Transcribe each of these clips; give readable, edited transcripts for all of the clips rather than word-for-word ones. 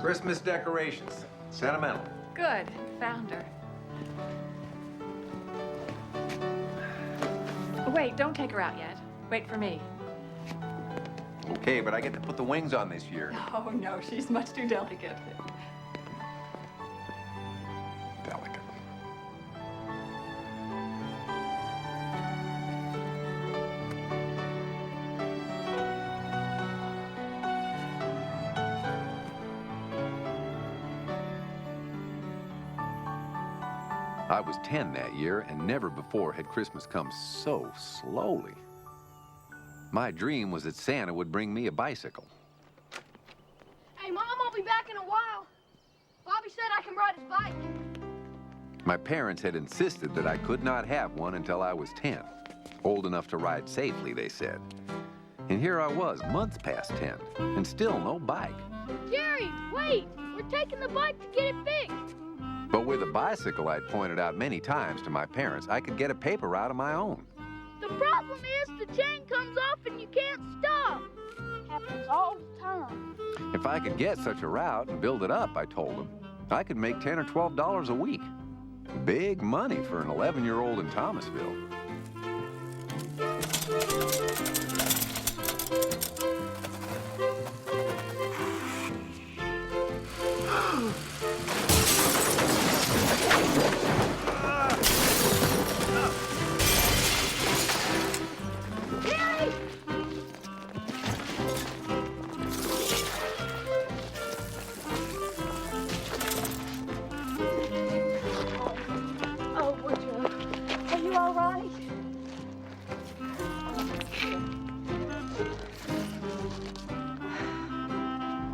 Christmas decorations. Sentimental. Good. Found her. Wait, don't take her out yet. Wait for me. Okay, but I get to put the wings on this year. Oh, no, she's much too delicate. Delicate. I was 10 that year, and never before had Christmas come so slowly. My dream was that Santa would bring me a bicycle. Hey, Mom, I'll be back in a while. Bobby said I can ride his bike. My parents had insisted that I could not have one until I was 10. Old enough to ride safely, they said. And here I was, months past 10, and still no bike. Jerry, wait! We're taking the bike to get it fixed. But with a bicycle, I'd pointed out many times to my parents, I could get a paper route of my own. The problem is the chain comes off and you can't stop. Happens all the time. If I could get such a route and build it up, I told them, I could make $10 or $12 a week. Big money for an 11-year-old in Thomasville.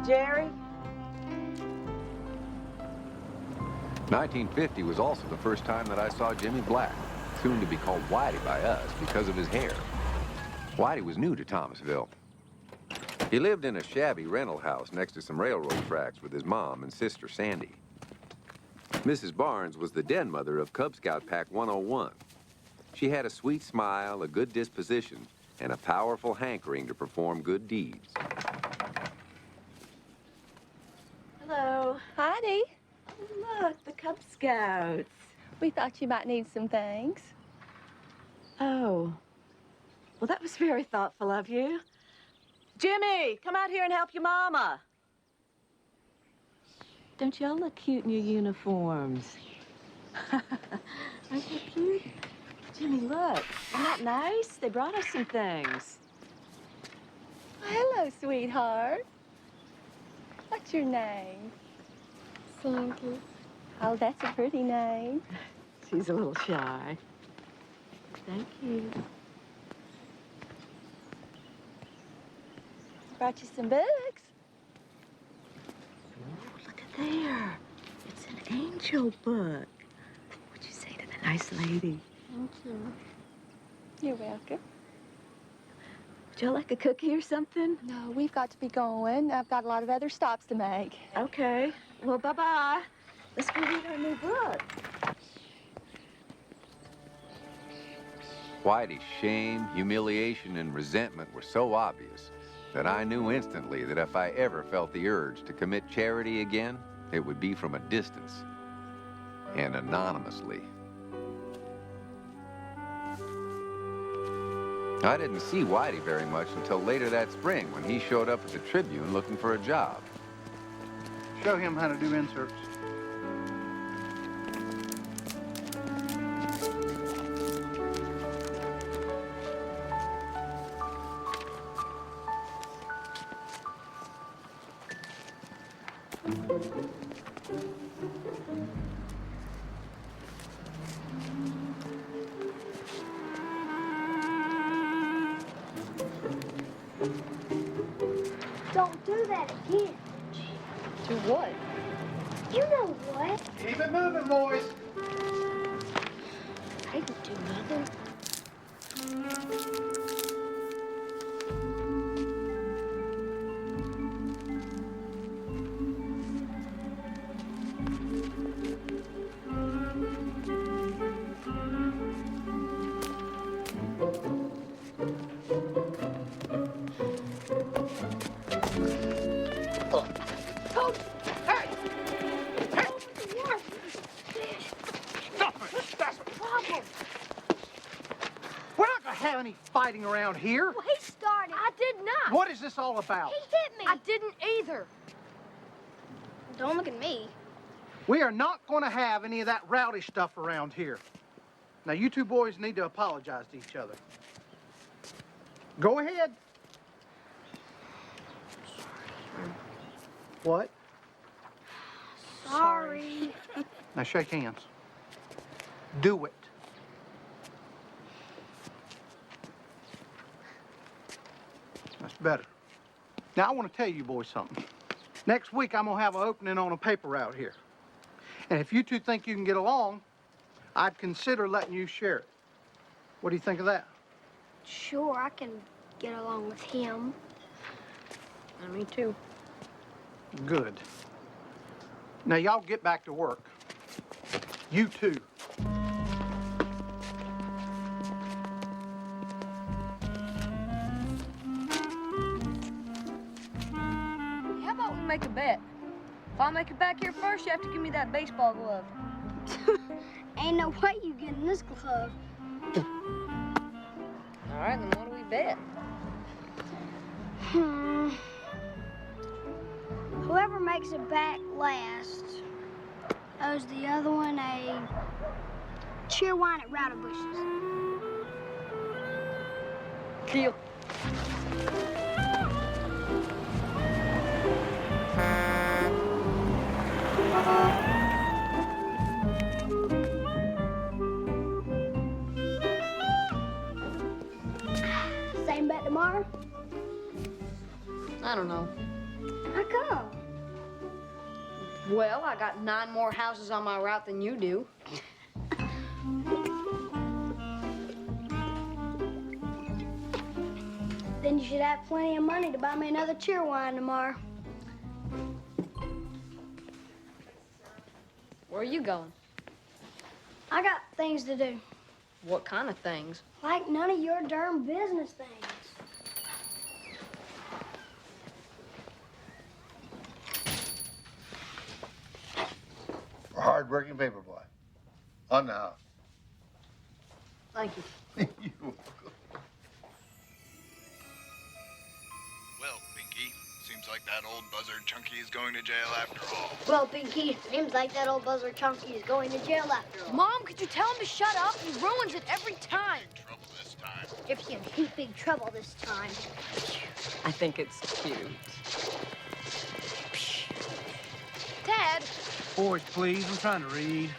Jerry? 1950 was also the first time that I saw Jimmy Black, soon to be called Whitey by us because of his hair. Whitey was new to Thomasville. He lived in a shabby rental house next to some railroad tracks with his mom and sister Sandy. Mrs. Barnes was the den mother of Cub Scout Pack 101. She had a sweet smile, a good disposition, and a powerful hankering to perform good deeds. Hello. Heidi, Oh, look, the Cub Scouts. we thought you might need some things. Oh. Well, that was very thoughtful of you. Jimmy, come out here and help your mama. Don't y'all look cute in your uniforms? Aren't they cute? Jimmy, look. Isn't that nice? They brought us some things. Hello, sweetheart. What's your name? Sandy. Oh, that's a pretty name. She's a little shy. Thank you. Brought you some books. Oh, look at there. It's an angel book. What'd you say to the nice lady? Thank you. You're welcome. Would y'all like a cookie or something? No, we've got to be going. I've got a lot of other stops to make. Okay. Well, bye-bye. Let's go read our new book. Whitey's shame, humiliation, and resentment were so obvious that I knew instantly that if I ever felt the urge to commit charity again, it would be from a distance and anonymously. I didn't see Whitey very much until later that spring when he showed up at the Tribune looking for a job. Show him how to do inserts. Don't do that again. Do what? You know what? Keep it moving, boys. I didn't do nothing. Any fighting around here? Well, he started. I did not. What is this all about? He hit me. I didn't either. Don't look at me. We are not going to have any of that rowdy stuff around here. Now, you two boys need to apologize to each other. Go ahead. What? Sorry. Now, shake hands. Do it. That's better. Now, I want to tell you boys something. Next week, I'm going to have an opening on a paper route here. And if you two think you can get along, I'd consider letting you share it. What do you think of that? Sure, I can get along with him. Me too. Good. Now, y'all get back to work. You too. How about we make a bet? If I make it back here first, you have to give me that baseball glove. Ain't no way you getting this glove. All right, then what do we bet? Whoever makes it back last owes the other one a cheer wine at Rowdy Bush's. Deal. Same bet tomorrow? I don't know. How come? Well, I got 9 more houses on my route than you do. Then you should have plenty of money to buy me another cheer wine tomorrow. Where are you going? I got things to do. What kind of things? Like none of your darn business things. A hard-working paper boy. On the house. Thank you. You- Well, Pinky, seems like that old buzzard Chunky is going to jail after all. Well, Pinky, seems like that old buzzer Chunky is going to jail after all. Mom, could you tell him to shut up? He ruins it every time. Big trouble this time. If he in heap big trouble this time. I think it's cute. Dad, Boys, please, I'm trying to read.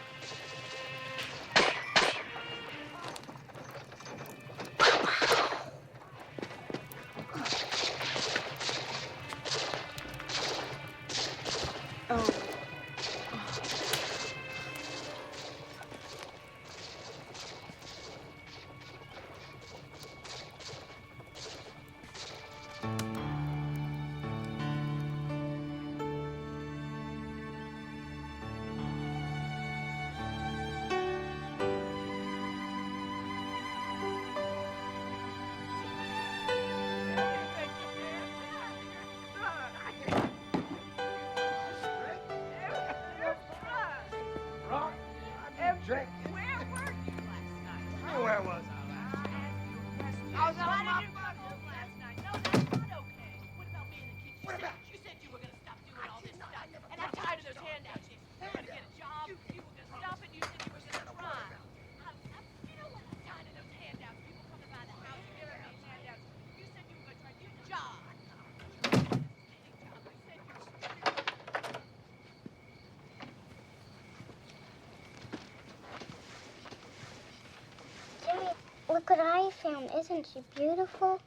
Look what I found. Isn't she beautiful?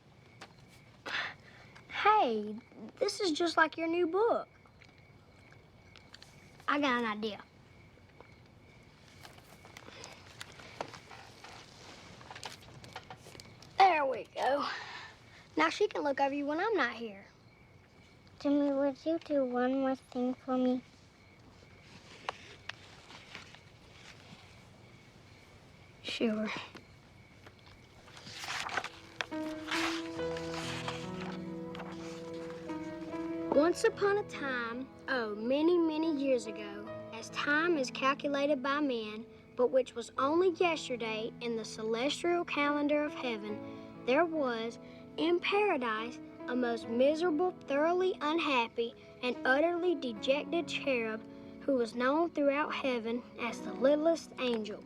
Hey, this is just like your new book. I got an idea. There we go. Now she can look over you when I'm not here. Jimmy, would you do one more thing for me? Sure. Once upon a time, many, many years ago, as time is calculated by men, but which was only yesterday in the celestial calendar of heaven, there was, in paradise, a most miserable, thoroughly unhappy, and utterly dejected cherub who was known throughout heaven as the littlest angel.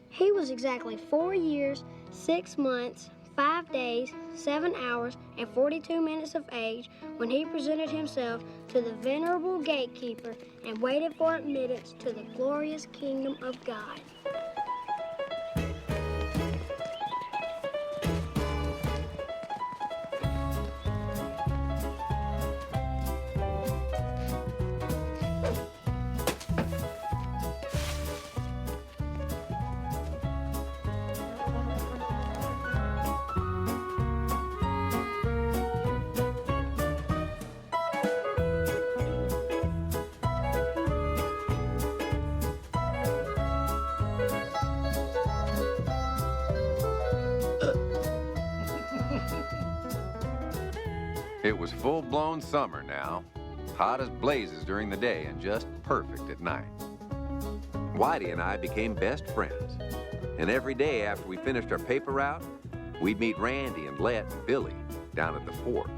He was exactly 4 years, 6 months, 5 days, 7 hours, and 42 minutes of age when he presented himself to the venerable gatekeeper and waited for admittance to the glorious kingdom of God. It was full-blown summer now, hot as blazes during the day and just perfect at night. Whitey and I became best friends, and every day after we finished our paper route, we'd meet Randy and Let and Billy down at the fort.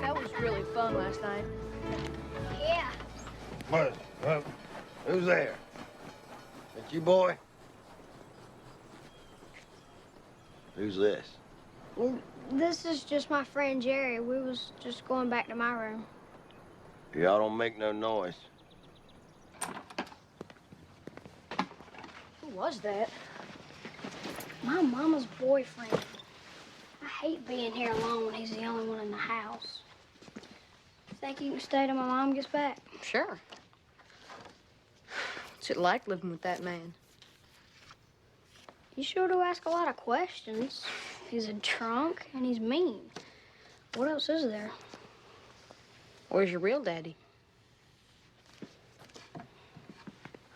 That was really fun last night. Yeah. Who's there? That you, boy? Who's this? Well, this is just my friend Jerry. We was just going back to my room. Y'all don't make no noise. Who was that? My mama's boyfriend. I hate being here alone when he's the only one in the house. Think you can stay till my mom gets back? Sure. What's it like living with that man? You sure do ask a lot of questions. He's a drunk and he's mean. What else is there? Where's your real daddy?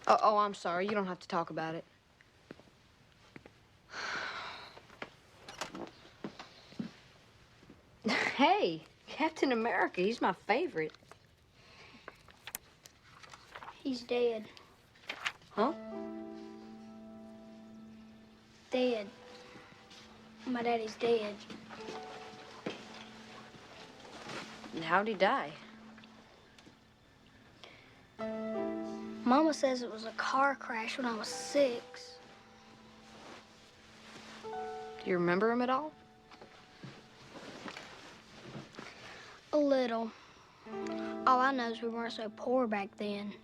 Oh, I'm sorry. You don't have to talk about it. Hey, Captain America, he's my favorite. He's dead. Huh? Dead. My daddy's dead. And how'd he die? Mama says it was a car crash when I was 6. Do you remember him at all? A little. All I know is we weren't so poor back then.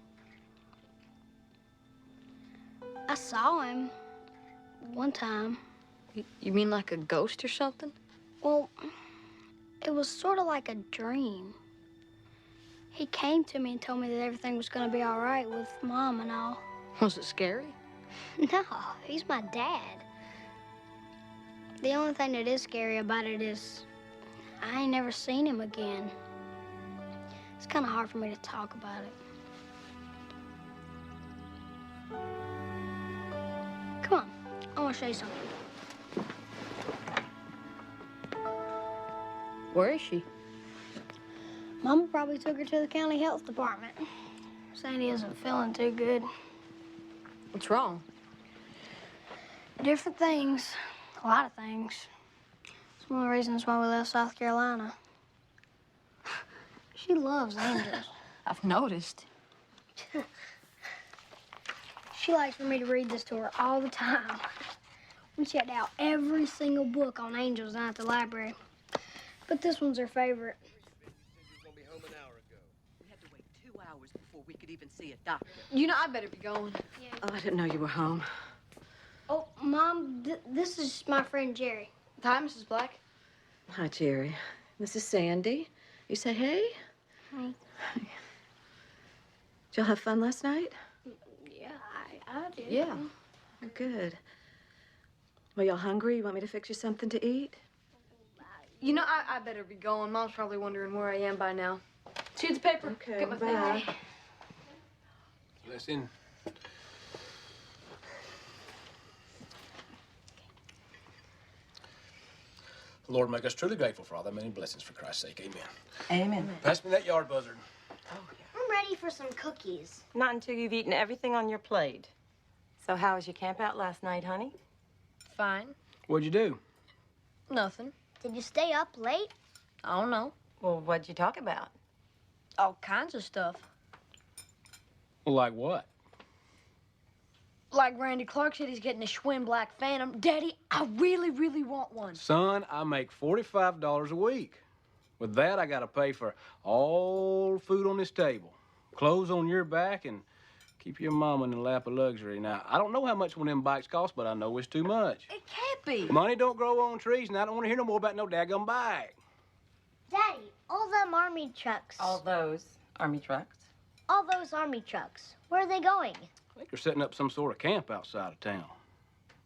I saw him one time. You mean like a ghost or something? Well, it was sort of like a dream. He came to me and told me that everything was gonna be all right with Mom and all. Was it scary? No, he's my dad. The only thing that is scary about it is I ain't never seen him again. It's kind of hard for me to talk about it. Come on, I want to show you something. Where is she? Mama probably took her to the county health department. Sandy isn't feeling too good. What's wrong? Different things, a lot of things. It's one of the reasons why we left South Carolina. She loves angels. I've noticed. She likes for me to read this to her all the time. We checked out every single book on angels down at the library. But this one's her favorite. We had to wait 2 hours before we could even see a doctor. You know, I better be going. Oh, I didn't know you were home. Oh, Mom, this is my friend Jerry. Hi, Mrs. Black. Hi, Jerry. This is Sandy. You say hey? Hi. Did y'all have fun last night? Yeah, I did. Yeah. Oh, good. Well, y'all hungry? You want me to fix you something to eat? You know, I better be going. Mom's probably wondering where I am by now. See the paper. Okay, Get my bye. things. Listen. Lord, make us truly grateful for all the many blessings for Christ's sake. Amen. Amen. Pass me that yard buzzard. I'm ready for some cookies. Not until you've eaten everything on your plate. So how was your camp out last night, honey? Fine. What'd you do? Nothing. Did you stay up late? I don't know. Well, what'd you talk about? All kinds of stuff. Well, like what? Like Randy Clark said he's getting a Schwinn Black Phantom. Daddy, I really, really want one. Son, I make $45 a week. With that, I gotta pay for all food on this table, clothes on your back, and keep your mama in the lap of luxury. Now, I don't know how much one of them bikes cost, but I know it's too much. It can't be. Money don't grow on trees, and I don't want to hear no more about no daggum bike. Daddy, all them army trucks. All those army trucks. All those army trucks. Where are they going? I think they're setting up some sort of camp outside of town.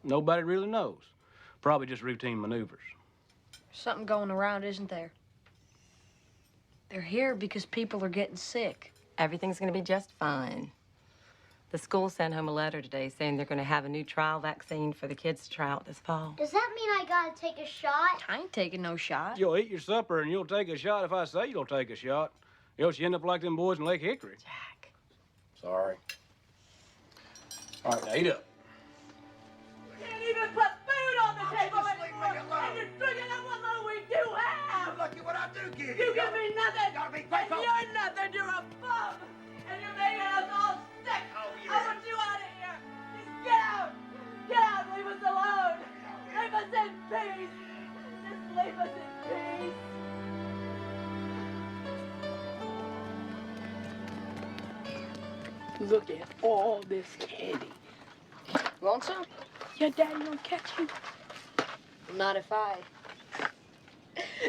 Nobody really knows. Probably just routine maneuvers. Something going around, isn't there? They're here because people are getting sick. Everything's gonna be just fine. The school sent home a letter today saying they're gonna have a new trial vaccine for the kids to try out this fall. Does that mean I gotta take a shot? I ain't taking no shot. You'll eat your supper and you'll take a shot if I say you'll take a shot. Else you end up like them boys in Lake Hickory. Jack. Sorry. All right, now eat up. You can't even put food on the table anymore, and you're drinking up what little we do have. Look at what I do give You give me nothing, Gotta be and grateful. you're nothing. You're a bum, and you're making us all sick. Oh, yeah. I want you out of here. Just get out. Get out. Leave us alone. Leave us in peace. Just leave us in peace. Look at all this candy. Want some? Your daddy gonna catch you? Not if I.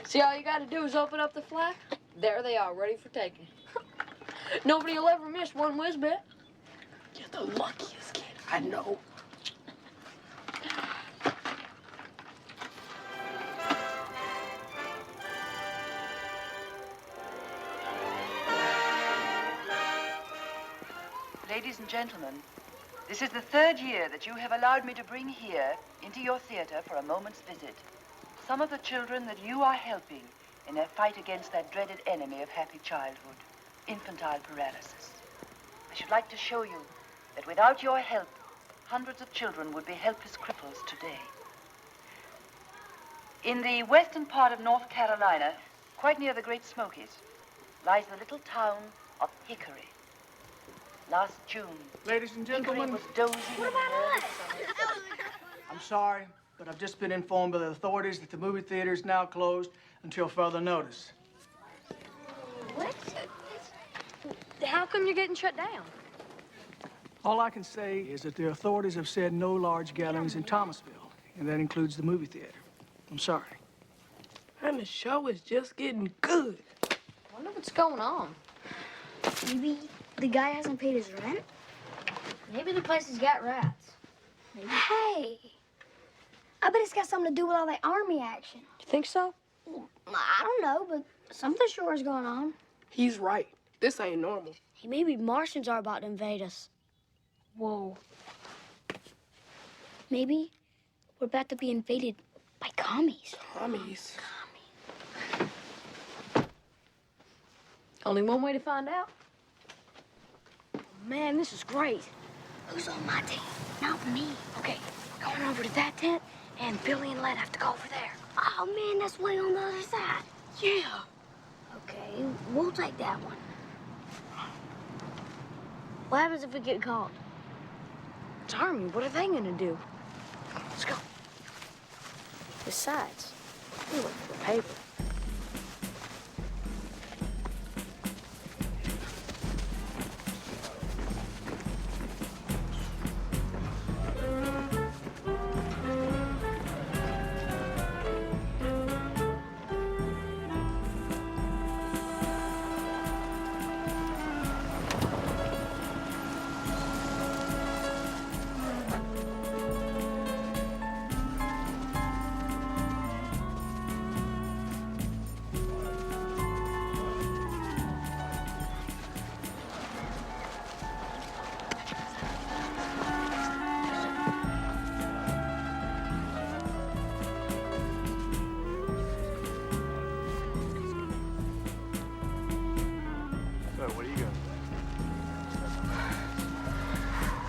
See, all you gotta do is open up the flap. There they are, ready for taking. Nobody will ever miss one whiz bit. You're the luckiest kid I know. Ladies and gentlemen, this is the third year that you have allowed me to bring here into your theater for a moment's visit some of the children that you are helping in their fight against that dreaded enemy of happy childhood, infantile paralysis. I should like to show you that without your help, hundreds of children would be helpless cripples today. In the western part of North Carolina, quite near the Great Smokies, lies the little town of Hickory. Last June, Ladies and gentlemen, Hickory was dozing in the early summer. I'm sorry, but I've just been informed by the authorities that the movie theater is now closed until further notice. What? How come you're getting shut down? All I can say is that the authorities have said no large gatherings in Thomasville, and that includes the movie theater. I'm sorry. And the show is just getting good. I wonder what's going on. Maybe the guy hasn't paid his rent? Maybe the place has got rats. Maybe. Hey, I bet it's got something to do with all that army action. You think so? I don't know, but something sure is going on. He's right. This ain't normal. Hey, maybe Martians are about to invade us. Whoa. Maybe we're about to be invaded by commies. Commies? Only one way to find out. Man, this is great. Who's on my team? Not me. Okay, we're going over to that tent, and Billy and Led have to go over there. Oh, man, that's way on the other side. Yeah. Okay, we'll take that one. What happens if we get caught? It's Army. What are they gonna do? Let's go. Besides, We look for the paper.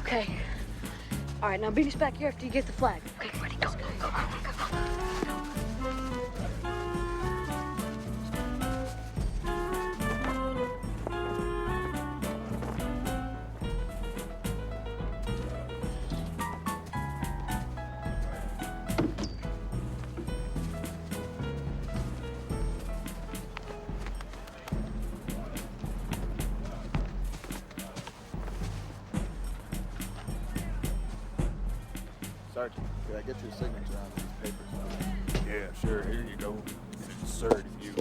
Okay. All right, now beat us back here after you get the flag. Okay, ready, go. Go. Sergeant, could I get your signature on these papers? Yeah, sure. Here you go. Sir, to you.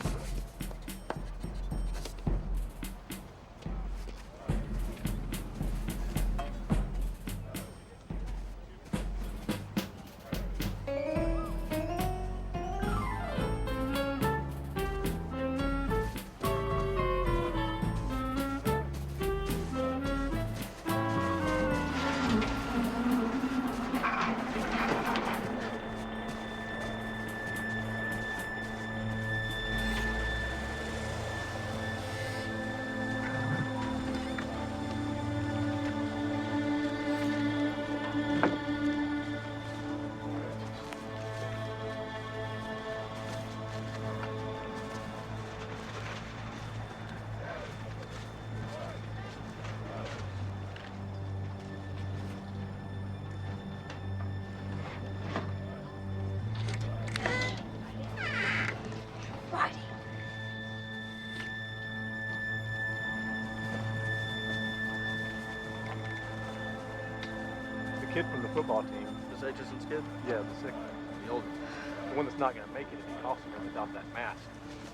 Kid from the football team. This Aitchison's kid? Yeah, the sick one, the older one. The one that's not going to make it if he coughs him without that mask.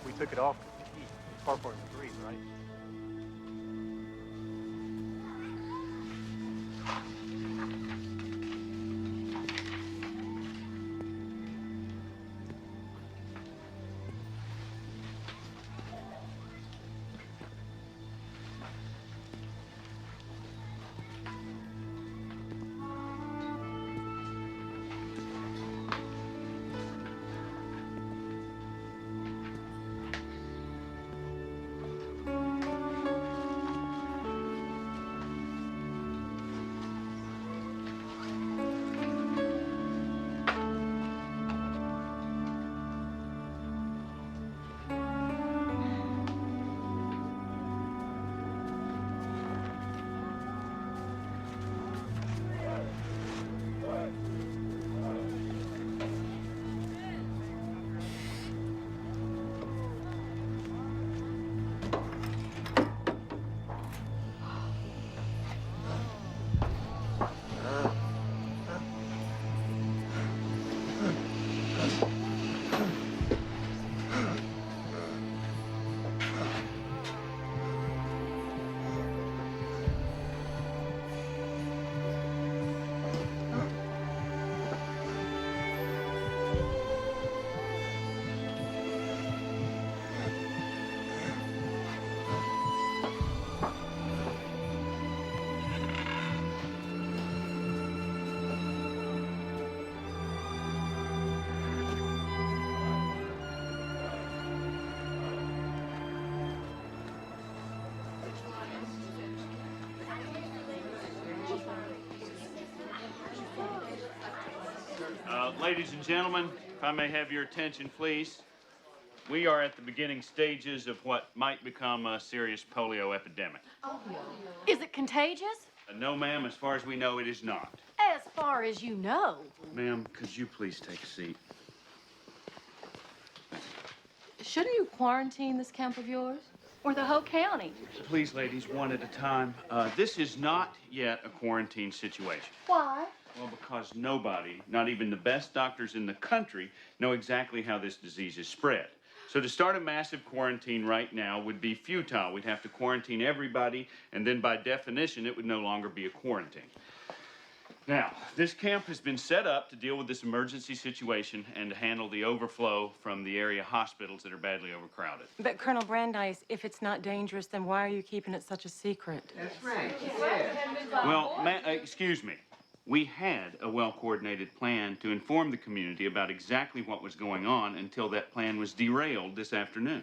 We took it off with the heat. It's hard for him to breathe, right? Ladies and gentlemen, if I may have your attention, please. We are at the beginning stages of what might become a serious polio epidemic. Is it contagious? No, ma'am, as far as we know, it is not. As far as you know. Ma'am, could you please take a seat? Shouldn't you quarantine this camp of yours? Or the whole county? Please, ladies, one at a time. This is not yet a quarantine situation. Why? Well, because nobody, not even the best doctors in the country, know exactly how this disease is spread. So to start a massive quarantine right now would be futile. We'd have to quarantine everybody, and then by definition, it would no longer be a quarantine. Now, this camp has been set up to deal with this emergency situation and to handle the overflow from the area hospitals that are badly overcrowded. But Colonel Brandeis, if it's not dangerous, then why are you keeping it such a secret? That's right. Well, excuse me. We had a well-coordinated plan to inform the community about exactly what was going on until that plan was derailed this afternoon.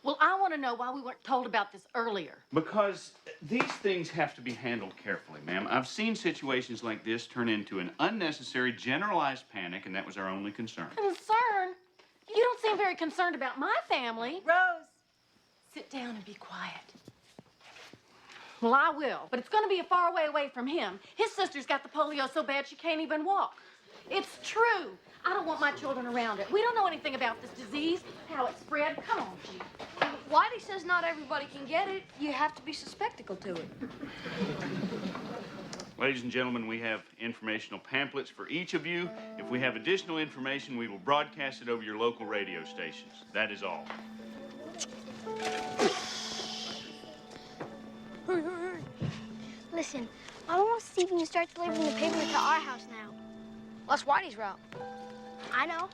Well, I want to know why we weren't told about this earlier. Because these things have to be handled carefully, ma'am. I've seen situations like this turn into an unnecessary generalized panic, and that was our only concern. Concern? You don't seem very concerned about my family. Rose, sit down and be quiet. Well, I will, but it's going to be a far away from him. His sister's got the polio so bad she can't even walk. It's true. I don't want my children around it. We don't know anything about this disease, how it spread. Come on, G. Whitey says not everybody can get it. You have to be susceptible to it. Ladies and gentlemen, we have informational pamphlets for each of you. If we have additional information, we will broadcast it over your local radio stations. That is all. Listen, I want to see if you can start delivering the paper to our house now. Well, that's Whitey's route. I know.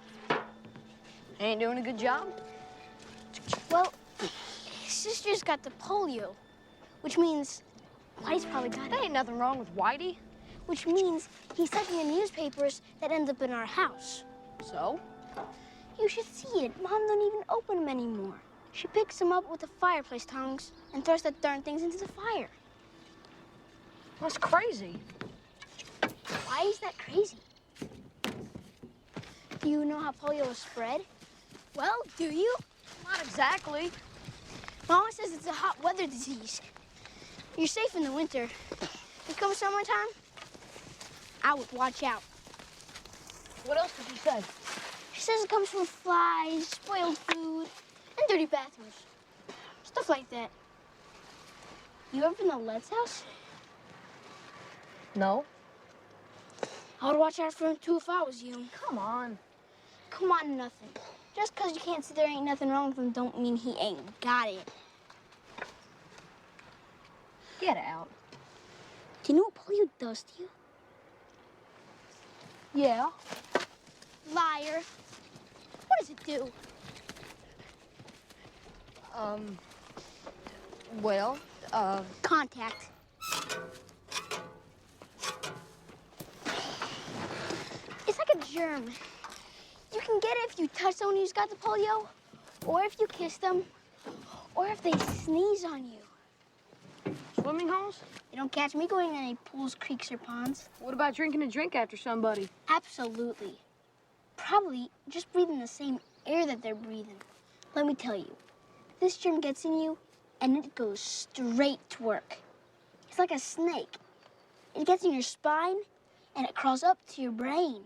Ain't doing a good job. Well, his sister's got the polio, which means Whitey's probably got it. There ain't nothing wrong with Whitey. Which means he's typing in newspapers that end up in our house. So? You should see it. Mom don't even open them anymore. She picks them up with the fireplace tongs and throws the darn things into the fire. That's crazy. Why is that crazy? Do you know how polio is spread? Well, do you? Not exactly. Mama says it's a hot weather disease. You're safe in the winter. It comes summertime, I would watch out. What else did she say? She says it comes from flies, spoiled food, and dirty bathrooms. Stuff like that. You ever been to Led's house? No. I would watch out for him too if I was you. Come on. Come on, nothing. Just because you can't see there ain't nothing wrong with him don't mean he ain't got it. Get out. Do you know what polio does to you? Yeah. Liar. What does it do? Well, Contact. It's like a germ. You can get it if you touch someone who's got the polio, or if you kiss them, or if they sneeze on you. Swimming holes? You don't catch me going in any pools, creeks, or ponds. What about drinking a drink after somebody? Absolutely. Probably just breathing the same air that they're breathing. Let me tell you, this germ gets in you, and it goes straight to work. It's like a snake. It gets in your spine, and it crawls up to your brain.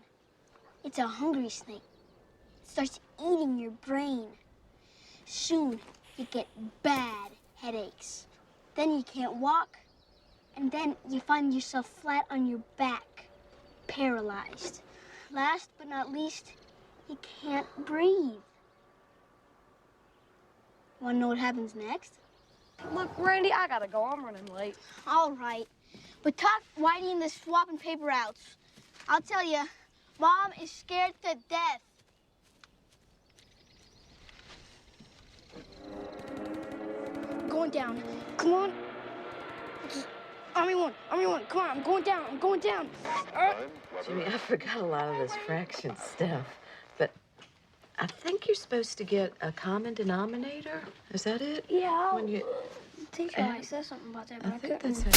It's a hungry snake. It starts eating your brain. Soon, you get bad headaches. Then you can't walk, and then you find yourself flat on your back, paralyzed. Last but not least, you can't breathe. Want to know what happens next? Look, Randy, I gotta go. I'm running late. All right, but talk Whitey into swapping paper outs. I'll tell you, Mom is scared to death. Going down. Come on. Army one, come on, I'm going down. Jimmy, I forgot a lot of this fraction stuff, but I think you're supposed to get a common denominator. Is that it? Yeah, When you... teacher always says something about that, but I think that's it.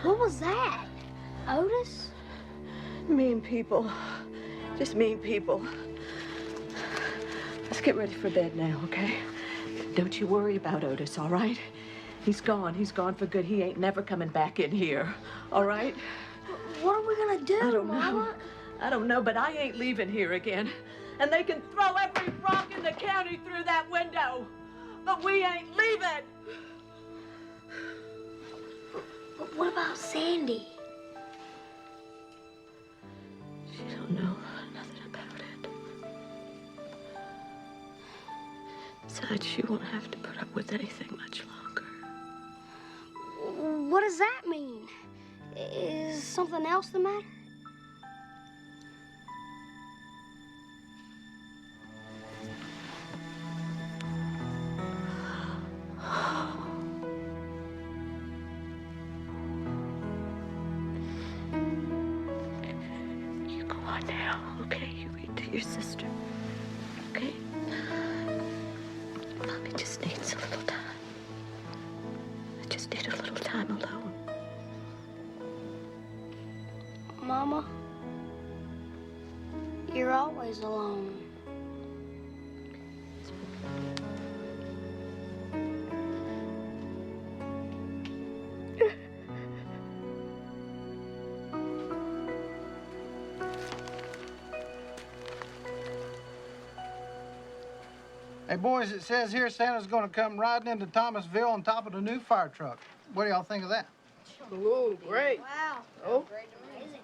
What was that? Otis? Mean people. Just mean people. Let's get ready for bed now, okay? Don't you worry about Otis, all right? He's gone. He's gone for good. He ain't never coming back in here, all right? What are we gonna do, I don't Mama? know. I don't know, but I ain't leaving here again. And they can throw every rock in the county through that window. But we ain't leaving. But what about Sandy? She don't know nothing about it. Besides, she won't have to put up with anything much longer. What does that mean? Is something else the matter? You go on now, okay? You read to your sister, okay? Mommy just needs a little time. I just need a little time alone. Mama, you're always alone. Hey, boys, it says here Santa's gonna come riding into Thomasville on top of the new fire truck. What do y'all think of that? Ooh, great. Wow. Oh, Amazing.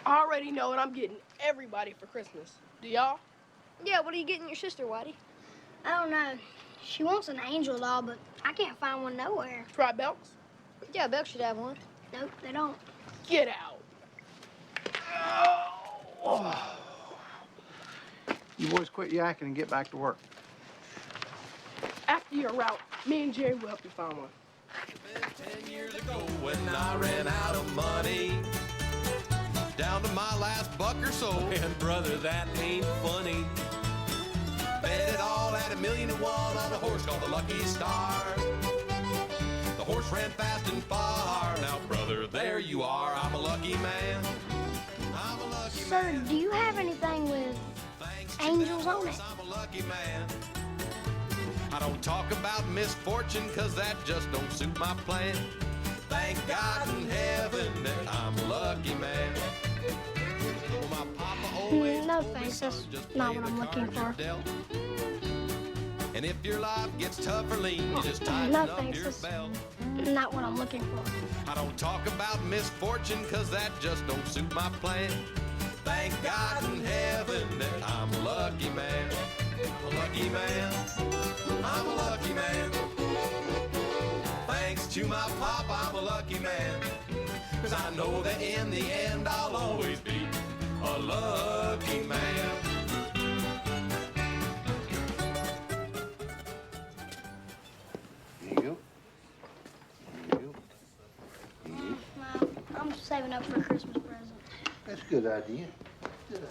I already know what I'm getting everybody for Christmas. Do y'all? Yeah, what are you getting your sister, Whitey? I don't know. She wants an angel doll, but I can't find one nowhere. Try Belks? Yeah, Belk should have one. Nope, they don't. Get out. You boys quit yakking and get back to work. After your route, me and Jerry will help you find one. 10 years ago when I ran out of money, down to my last buck or so. And brother, that ain't funny. Bet it all at $1,000,000 on a horse called the Lucky Star. The horse ran fast and far. Now, brother, there you are. I'm a lucky man. I'm a lucky Sir, man. do you have anything with angels on it? I'm a lucky man. I don't talk about misfortune, cause that just don't suit my plan. Thank God in heaven that I'm a lucky man. Well, my papa always No told me, thanks, son, that's just not play what the I'm looking cards you're for. dealt. And if your life gets tough or lean, you just tighten No up thanks, your that's belt. not what I'm looking for. I don't talk about misfortune, cause that just don't suit my plan. Thank God in heaven that I'm a lucky man. I'm a lucky man. I'm a lucky man. Thanks to my pop, I'm a lucky man. Cause I know that in the end I'll always be a lucky man. Here you go. Here you go. Well, I'm saving up for a Christmas present. That's a good idea. Good idea.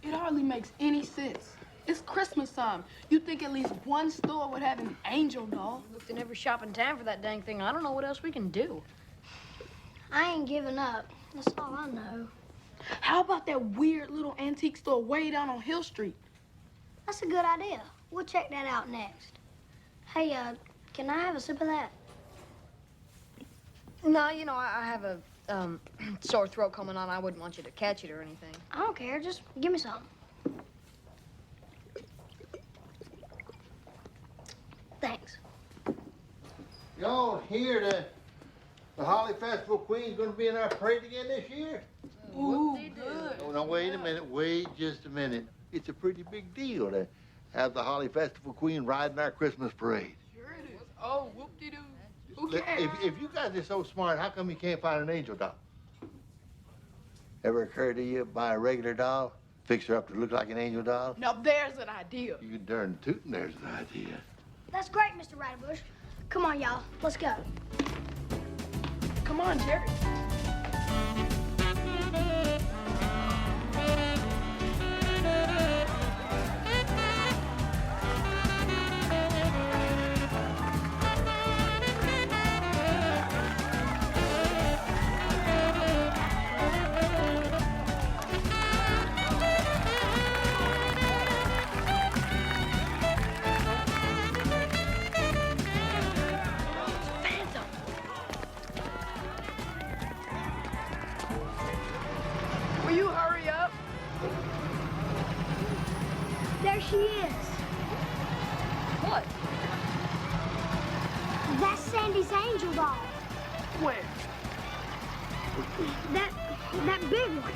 It hardly makes any sense. It's Christmas time. You'd think at least one store would have an angel doll. Looked in every shop in town for that dang thing. I don't know what else we can do. I ain't giving up. That's all I know. How about that weird little antique store way down on Hill Street? That's a good idea. We'll check that out next. Hey, can I have a sip of that? No, you know, I have a sore throat coming on. I wouldn't want you to catch it or anything. I don't care. Just give me some. Thanks. Y'all hear the Holly Festival Queen's gonna be in our parade again this year? Ooh, good. Oh, now, wait a minute. Wait just a minute. It's a pretty big deal to have the Holly Festival Queen riding our Christmas parade. Sure it is. Oh, whoop-de-doo. Who Look, cares? if you guys are so smart, how come you can't find an angel doll? Ever occurred to you buy a regular doll, fix her up to look like an angel doll? Now there's an idea. You darn tootin' there's an idea. That's great, Mr. Radabush. Come on, y'all. Let's go. Come on, Jerry. Sandy's angel doll. Where? That big one.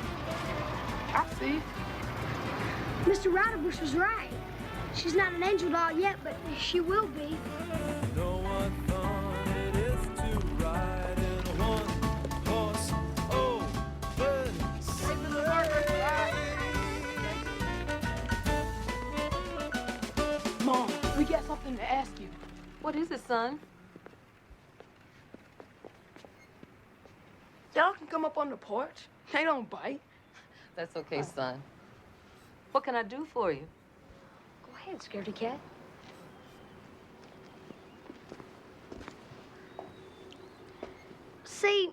I see. Mr. Riderbush was right. She's not an angel doll yet, but she will be. Know what fun it is to ride in a one-horse open sleigh. Mom, we got something to ask you. What is it, son? Y'all can come up on the porch. They don't bite. That's okay, son. What can I do for you? Go ahead, scaredy cat. See,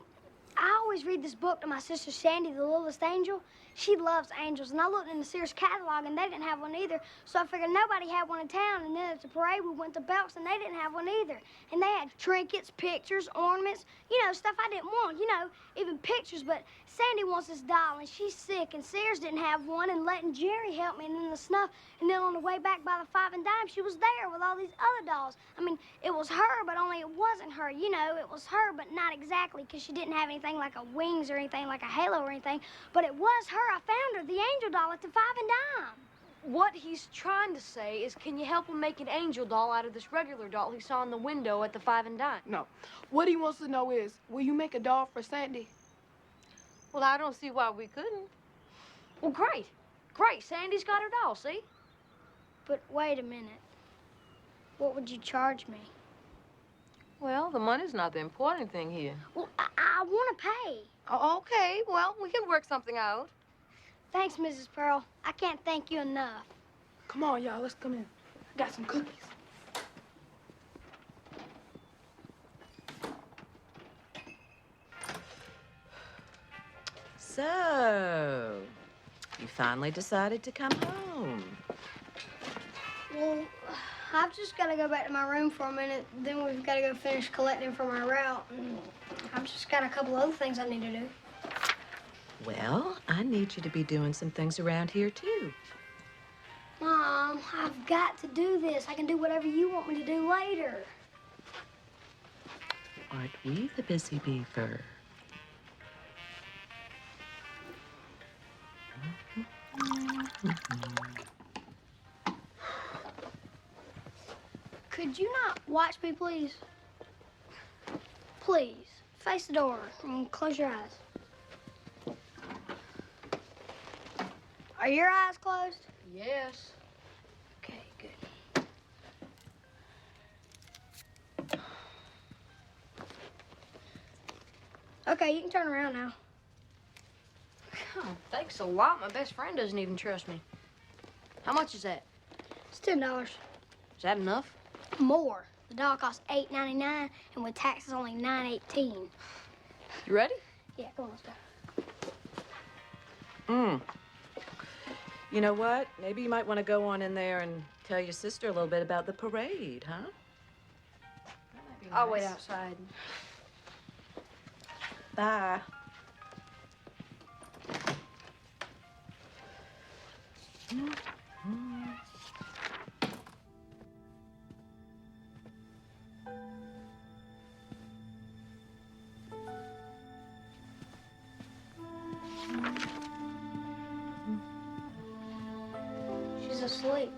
I always read this book to my sister Sandy, the littlest angel. She loves angels, and I looked in the Sears catalog, and they didn't have one either. So I figured nobody had one in town, and then at the parade, we went to Belk's, and they didn't have one either. And they had trinkets, pictures, ornaments, you know, stuff I didn't want, you know, even pictures. But Sandy wants this doll, and she's sick, and Sears didn't have one, and letting Jerry help me, and then the snuff. And then on the way back by the 5 and Dime, she was there with all these other dolls. I mean, it was her, but only it wasn't her, you know. It was her, but not exactly, because she didn't have anything like a wings or anything like a halo or anything. But it was her. I found her, the angel doll at the 5 and Dime. What he's trying to say is, can you help him make an angel doll out of this regular doll he saw in the window at the 5 and Dime? No. What he wants to know is, will you make a doll for Sandy? Well, I don't see why we couldn't. Well, great. Great. Sandy's got her doll, see? But wait a minute. What would you charge me? Well, the money's not the important thing here. Well, I want to pay. Oh, okay. Well, we can work something out. Thanks, Mrs. Pearl. I can't thank you enough. Come on, y'all. Let's come in. I got some cookies. So, you finally decided to come home. Well, I've just got to go back to my room for a minute. Then we've got to go finish collecting for my route. And I've just got a couple other things I need to do. Well, I need you to be doing some things around here, too. Mom, I've got to do this. I can do whatever you want me to do later. Aren't we the busy beaver? Could you not watch me, please? Please, face the door and close your eyes. Are your eyes closed? Yes. Okay, good. Okay, you can turn around now. Oh, thanks a lot. My best friend doesn't even trust me. How much is that? It's $10. Is that enough? More. The doll costs $8.99, and with taxes only $9.18. You ready? Yeah, come on, let's go. You know what? Maybe you might want to go on in there and tell your sister a little bit about the parade, huh? I'll wait outside. Bye. She's asleep.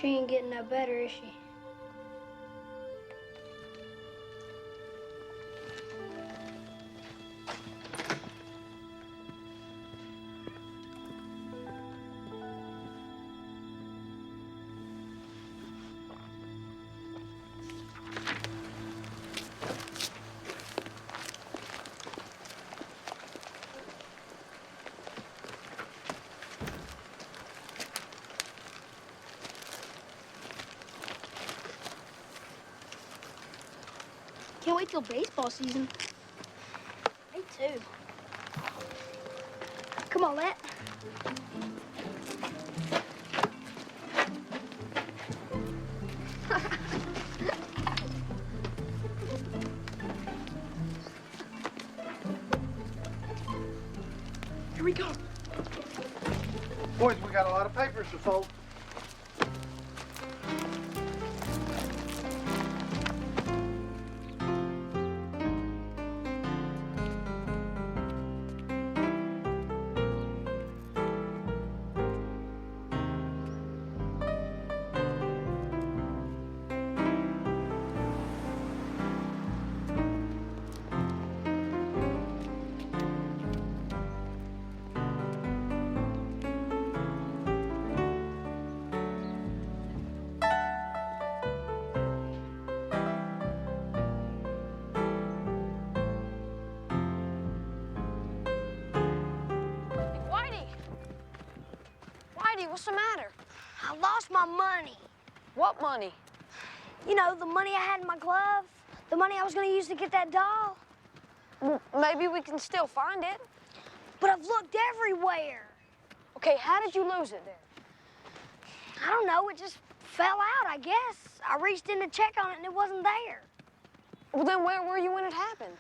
She ain't getting no better, is she? Can't wait till baseball season. Me too. Come on, Let. Here we go. Boys, we got a lot of papers to fold. What's the matter? I lost my money. What money? You know, the money I had in my glove. The money I was going to use to get that doll. Well, maybe we can still find it. But I've looked everywhere. Okay, how did you lose it then? I don't know. It just fell out, I guess. I reached in to check on it, and it wasn't there. Well, then where were you when it happened?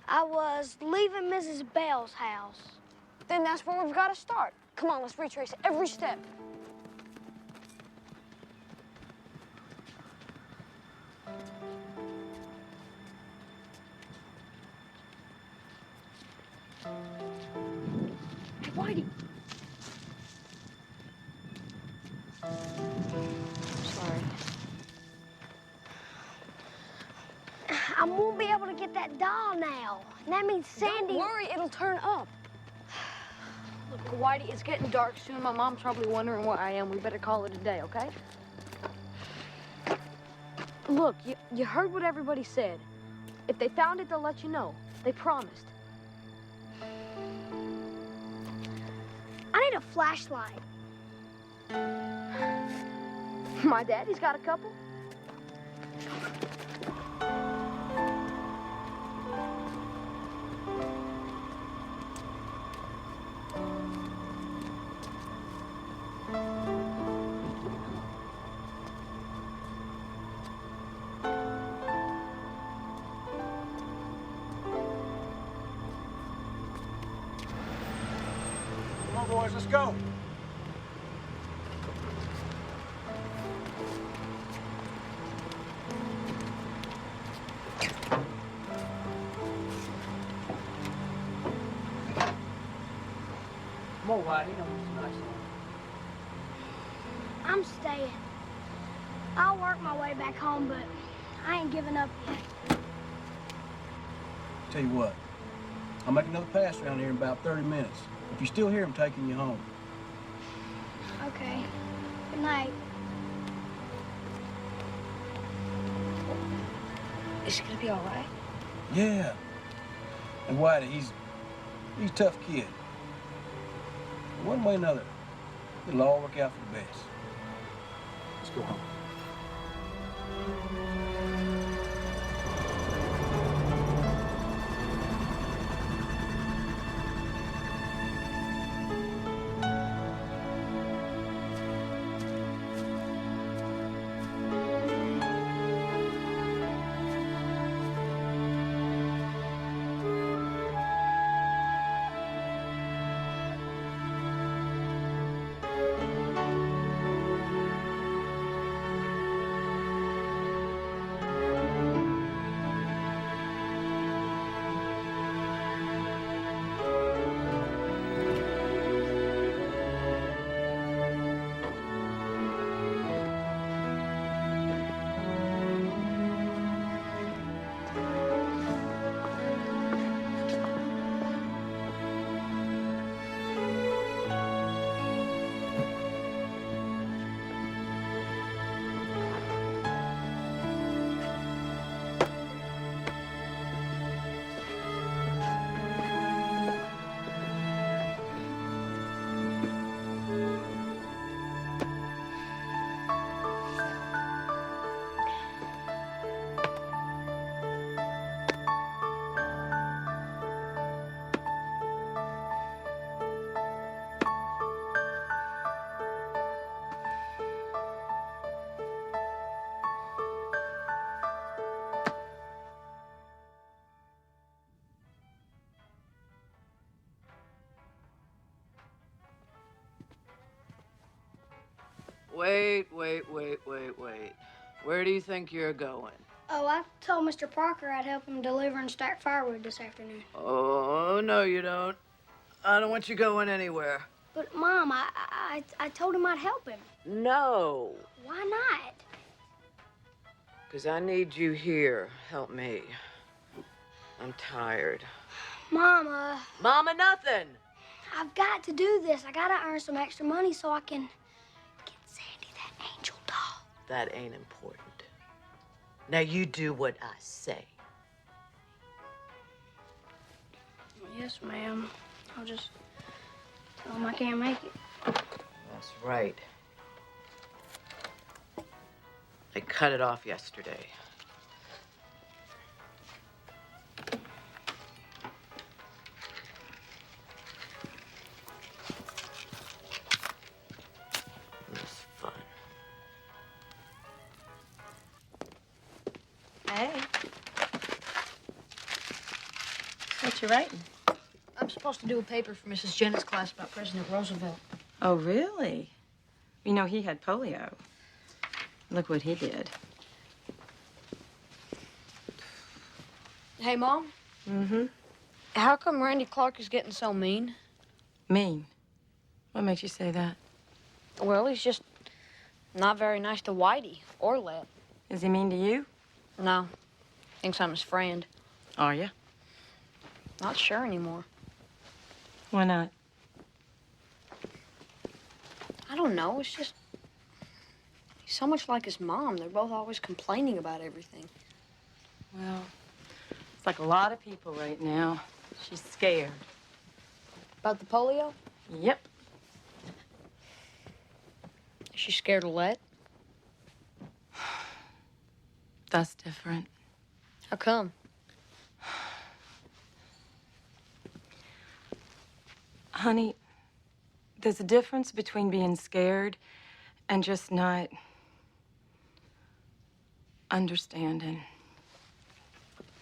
I was leaving Mrs. Bell's house. Then that's where we've got to start. Come on, let's retrace every step. Hey, Whitey. Sorry. I won't be able to get that doll now. And that means Sandy... Don't worry, it'll turn up. Look, Whitey, it's getting dark soon. My mom's probably wondering where I am. We better call it a day, okay? Look, you heard what everybody said. If they found it, they'll let you know. They promised. I need a flashlight. My daddy's got a couple. Come on, boys, let's go. Come on, Whitey. Don't miss a nice one. I'm staying. I'll work my way back home, but I ain't giving up yet. Tell you what, I'll make another pass around here in about 30 minutes. If you still hear him taking you home. Okay. Good night. Is it gonna be all right? Yeah. And Whitey, he's a tough kid. One way or another, it'll all work out for the best. Let's go home. Wait. Where do you think you're going? Oh, I told Mr. Parker I'd help him deliver and stack firewood this afternoon. Oh, no, you don't. I don't want you going anywhere. But, Mom, I told him I'd help him. No. Why not? Because I need you here. Help me. I'm tired. Mama. Mama, nothing. I've got to do this. I gotta earn some extra money so I can get Sandy that angel doll. That ain't important. Now you do what I say. Yes, ma'am. I'll just tell him I can't make it. That's right. They cut it off yesterday. It was fun. Hey. What you writing? I'm supposed to do a paper for Mrs. Jennett's class about President Roosevelt. Oh, really? You know, he had polio. Look what he did. Hey, Mom. Mm-hmm. How come Randy Clark is getting so mean? Mean? What makes you say that? Well, he's just not very nice to Whitey or Let. Is he mean to you? No. Thinks I'm his friend. Are you? Not sure anymore. Why not? I don't know. It's just... he's so much like his mom. They're both always complaining about everything. Well, it's like a lot of people right now. She's scared. About the polio? Yep. Is she scared of Let? That's different. How come? Honey, there's a difference between being scared and just not understanding.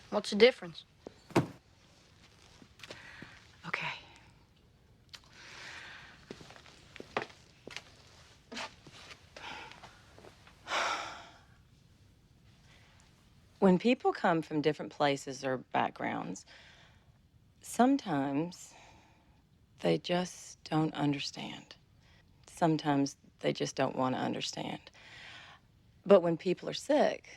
What's the difference? Okay. When people come from different places or backgrounds, sometimes they just don't understand. Sometimes they just don't want to understand. But when people are sick,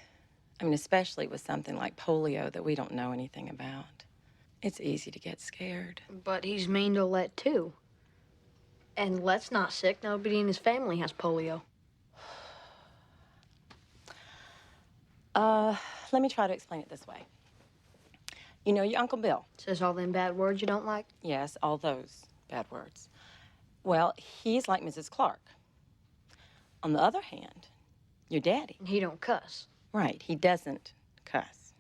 I mean, especially with something like polio that we don't know anything about, it's easy to get scared. But he's mean to Let, too. And Let's not sick. Nobody in his family has polio. Let me try to explain it this way. You know your Uncle Bill? Says all them bad words you don't like? Yes, all those bad words. Well, he's like Mrs. Clark. On the other hand, your daddy. He don't cuss. Right, he doesn't cuss.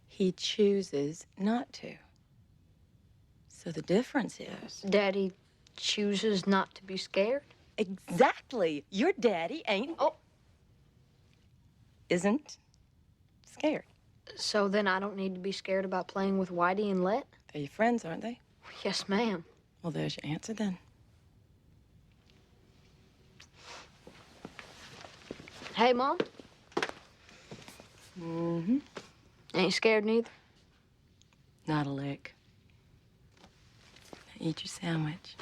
He chooses not to. So the difference is... Daddy chooses not to be scared? Exactly. Your daddy ain't... Oh. Isn't scared. So then I don't need to be scared about playing with Whitey and Let? They're your friends, aren't they? Yes, ma'am. Well, there's your answer then. Hey, Mom? Mm-hmm. Ain't scared neither? Not a lick. Now eat your sandwich.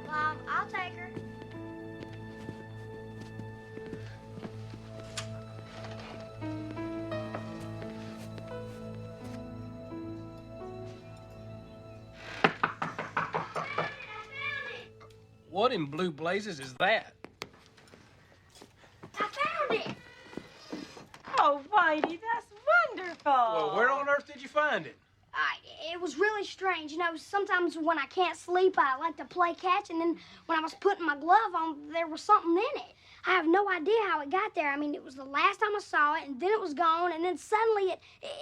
Mom, I'll take her. What in blue blazes is that? I found it. Oh, Whitey, that's wonderful. Well, where on earth did you find it? It was really strange. You know, sometimes when I can't sleep, I like to play catch, and then when I was putting my glove on, there was something in it. I have no idea how it got there. I mean, it was the last time I saw it, and then it was gone, and then suddenly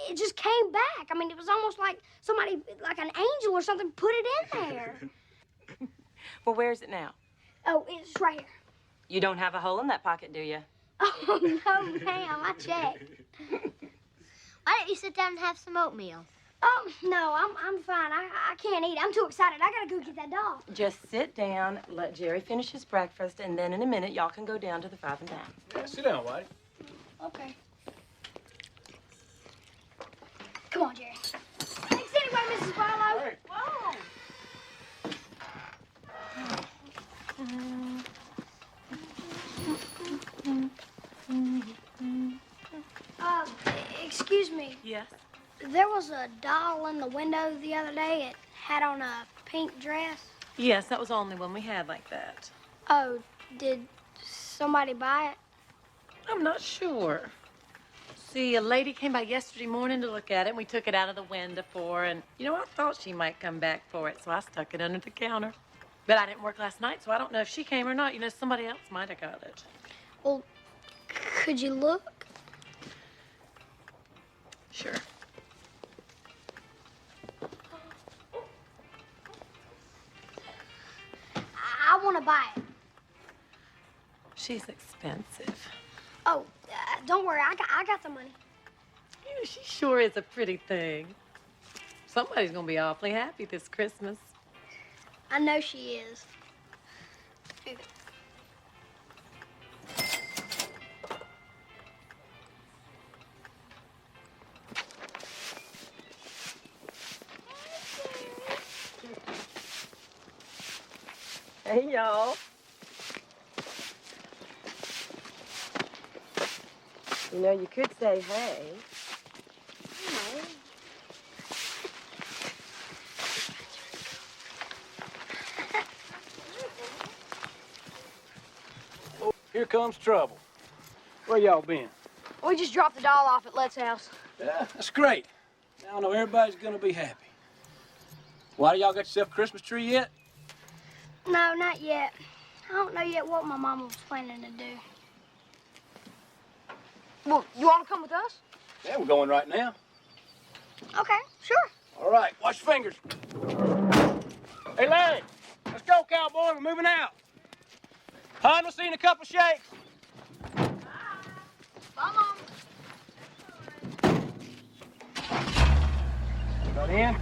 it just came back. I mean, it was almost like somebody, like an angel or something, put it in there. Well, where is it now? Oh, it's right here. You don't have a hole in that pocket, do you? Oh, no, ma'am, I checked. Why don't you sit down and have some oatmeal? Oh, no, I'm fine. I can't eat. I'm too excited. I gotta go get that doll. Just sit down, let Jerry finish his breakfast, and then in a minute, y'all can go down to the 5 and Dime. Yeah, sit down, Whitey. Okay. Come on, Jerry. Thanks anyway, Mrs. Barlow. Hey. Whoa. Excuse me. Yes? There was a doll in the window the other day. It had on a pink dress. Yes, that was the only one we had like that. Oh, did somebody buy it? I'm not sure. See, a lady came by yesterday morning to look at it, and we took it out of the window for her, and, you know, I thought she might come back for it, so I stuck it under the counter. But I didn't work last night, so I don't know if she came or not. You know, somebody else might have got it. Well, could you look? Sure. I want to buy it. She's expensive. Oh, don't worry. I got the money. You know, she sure is a pretty thing. Somebody's gonna be awfully happy this Christmas. I know she is. Hey, y'all. You know, you could say hey. Oh, here comes trouble. Where y'all been? We just dropped the doll off at Let's house. Yeah, that's great. Now I know everybody's gonna be happy. Why do y'all got yourself a Christmas tree yet? No, not yet. I don't know yet what my mama was planning to do. Well, you want to come with us? Yeah, we're going right now. Okay, sure. All right, watch your fingers. Hey, Larry, let's go, cowboy. We're moving out. Hon, we'll see you in a couple shakes. Bye, Mom. Got in?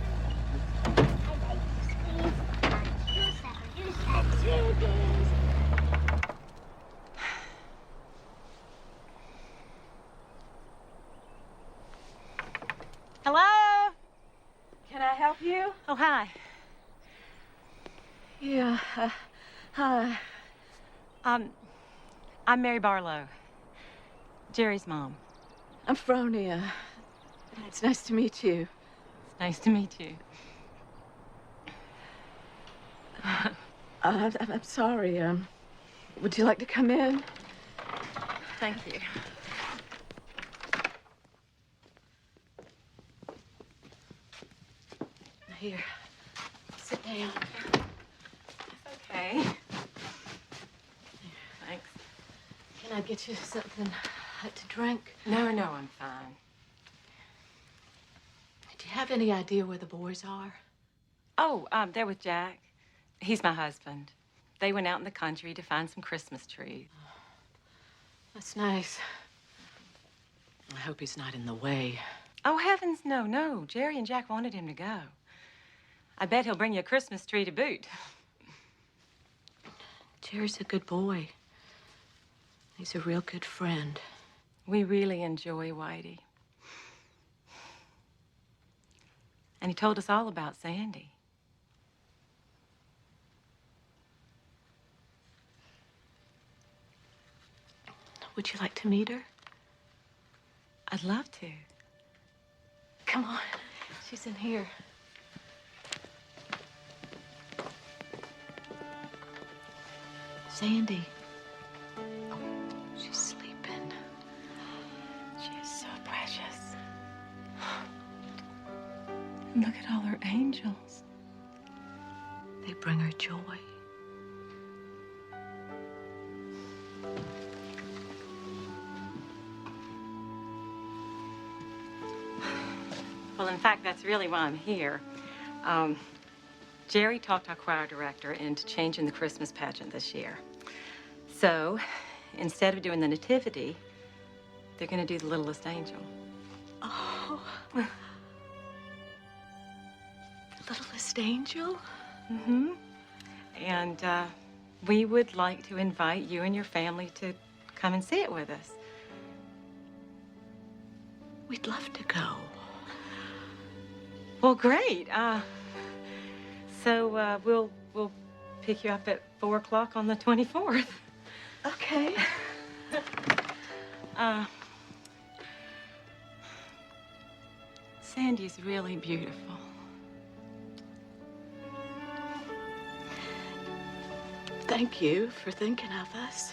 Hello? Can I help you? Oh, hi. Yeah, hi. I'm Mary Barlow, Jerry's mom. I'm Fronia. It's nice to meet you. It's nice to meet you. I'm sorry. Would you like to come in? Thank you. Here, sit down. It's okay. Thanks. Can I get you something to drink? No, I'm fine. Do you have any idea where the boys are? Oh, they're with Jack. He's my husband. They went out in the country to find some Christmas trees. That's nice. I hope he's not in the way. Oh, heavens, no. Jerry and Jack wanted him to go. I bet he'll bring you a Christmas tree to boot. Jerry's a good boy. He's a real good friend. We really enjoy Whitey. And he told us all about Sandy. Would you like to meet her? I'd love to. Come on. She's in here. Sandy. Oh, she's sleeping. She is so precious. They bring her joy. Well, in fact, that's really why I'm here. Jerry talked our choir director into changing the Christmas pageant this year. So, instead of doing the Nativity, they're going to do the Littlest Angel. Oh. Littlest Angel? Mm-hmm. And we would like to invite you and your family to come and see it with us. We'd love to go. Well, great. So we'll pick you up at 4 o'clock on the 24th. Okay. Sandy's really beautiful. Thank you for thinking of us.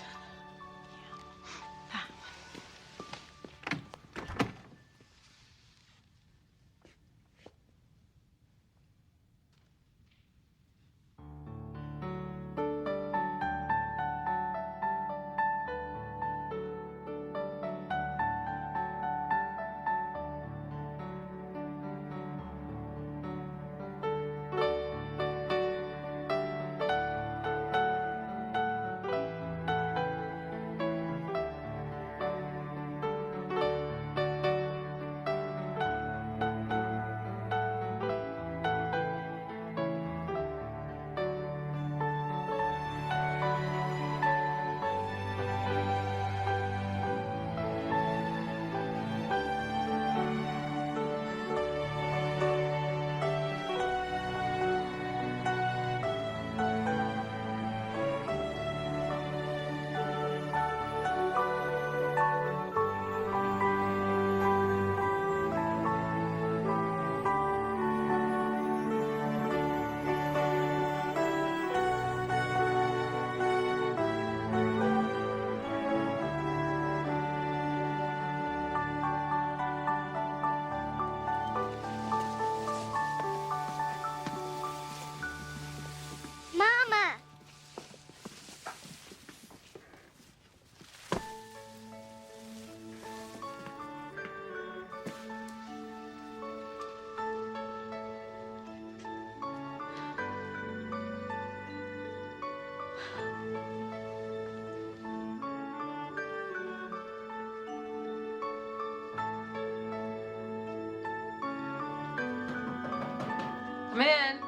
Come in.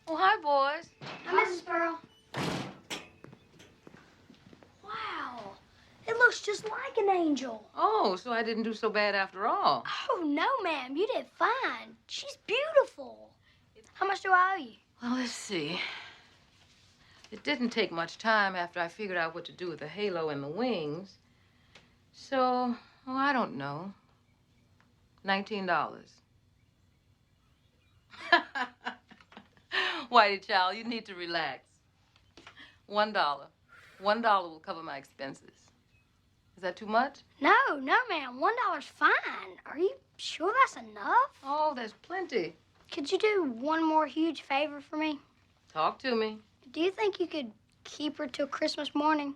Oh, hi, boys. Hi, Mrs. Pearl. Wow, it looks just like an angel. Oh, so I didn't do so bad after all. Oh, no, ma'am, you did fine. She's beautiful. How much do I owe you? Well, let's see. It didn't take much time after I figured out what to do with the halo and the wings. So, oh, I don't know. $19. Whitey child, you need to relax. $1. $1 will cover my expenses. Is that too much? No, ma'am. $1's fine. Are you sure that's enough? Oh, there's plenty. Could you do one more huge favor for me? Talk to me. Do you think you could keep her till Christmas morning?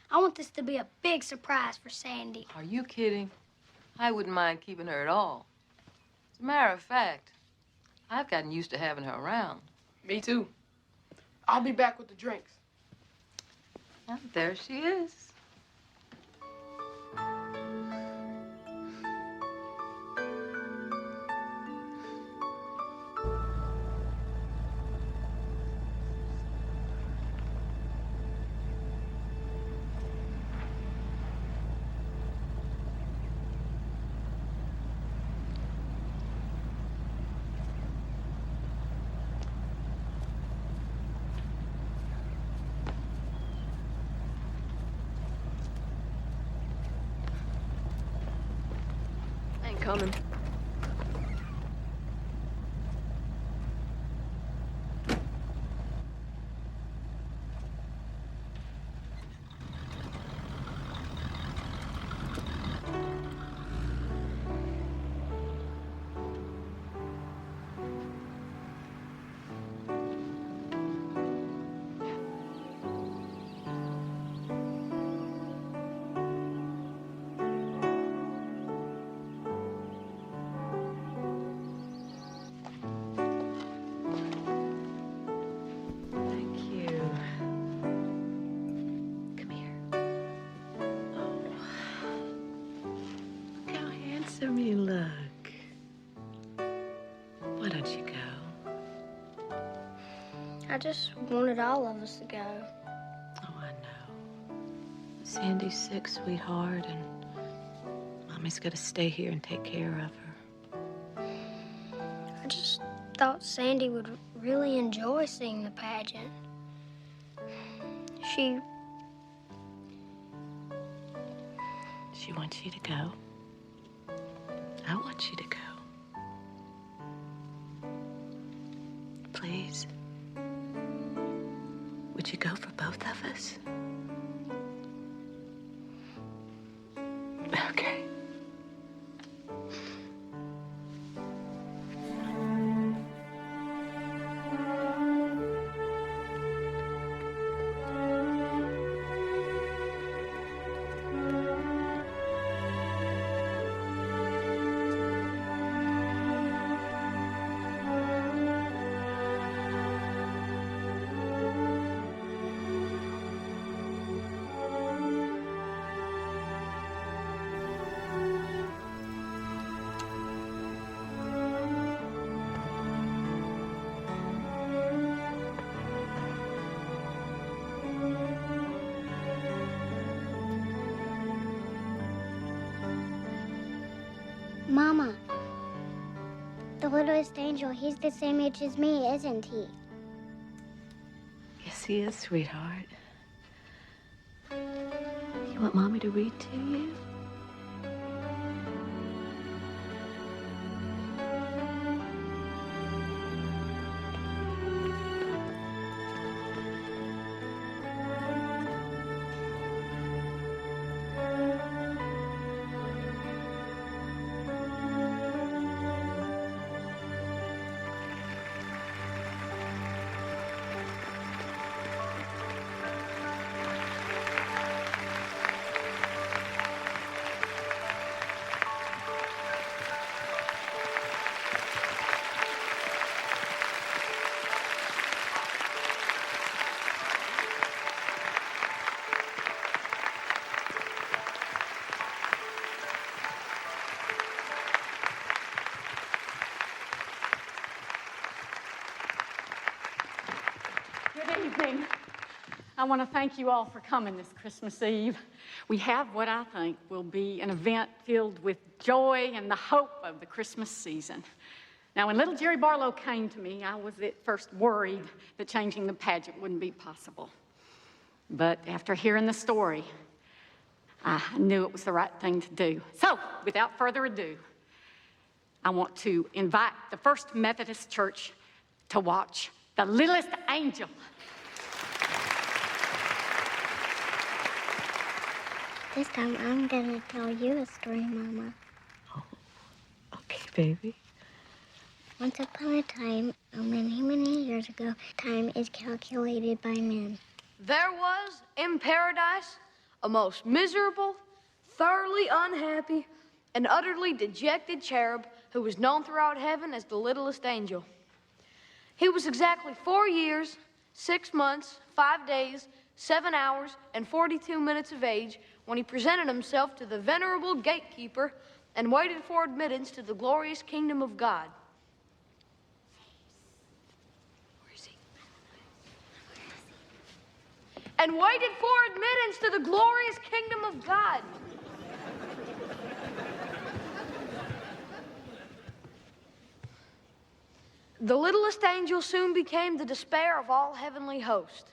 I want this to be a big surprise for Sandy. Are you kidding? I wouldn't mind keeping her at all. As a matter of fact, I've gotten used to having her around. Me too. I'll be back with the drinks. Well, there she is. Coming. Let me look. Why don't you go? I just wanted all of us to go. Oh, I know. Sandy's sick, sweetheart, and Mommy's got to stay here and take care of her. I just thought Sandy would really enjoy seeing the pageant. She wants you to go. I want you to go. Please. Would you go for both of us? Okay. Mama, the littlest angel, he's the same age as me, isn't he? Yes, he is, sweetheart. You want Mommy to read to you? Good evening. I want to thank you all for coming this Christmas Eve. We have what I think will be an event filled with joy and the hope of the Christmas season. Now, when little Jerry Barlow came to me, I was at first worried that changing the pageant wouldn't be possible. But after hearing the story, I knew it was the right thing to do. So, without further ado, I want to invite the First Methodist Church to watch The Littlest Angel. This time I'm gonna tell you a story, Mama. Okay, baby. Once upon a time, many, many years ago, time is calculated by men. There was, in paradise, a most miserable, thoroughly unhappy, and utterly dejected cherub who was known throughout heaven as the littlest angel. He was exactly 4 years, 6 months, 5 days, 7 hours, and 42 minutes of age when he presented himself to the venerable gatekeeper and waited for admittance to the glorious kingdom of God. And waited for admittance to the glorious kingdom of God. The littlest angel soon became the despair of all heavenly hosts.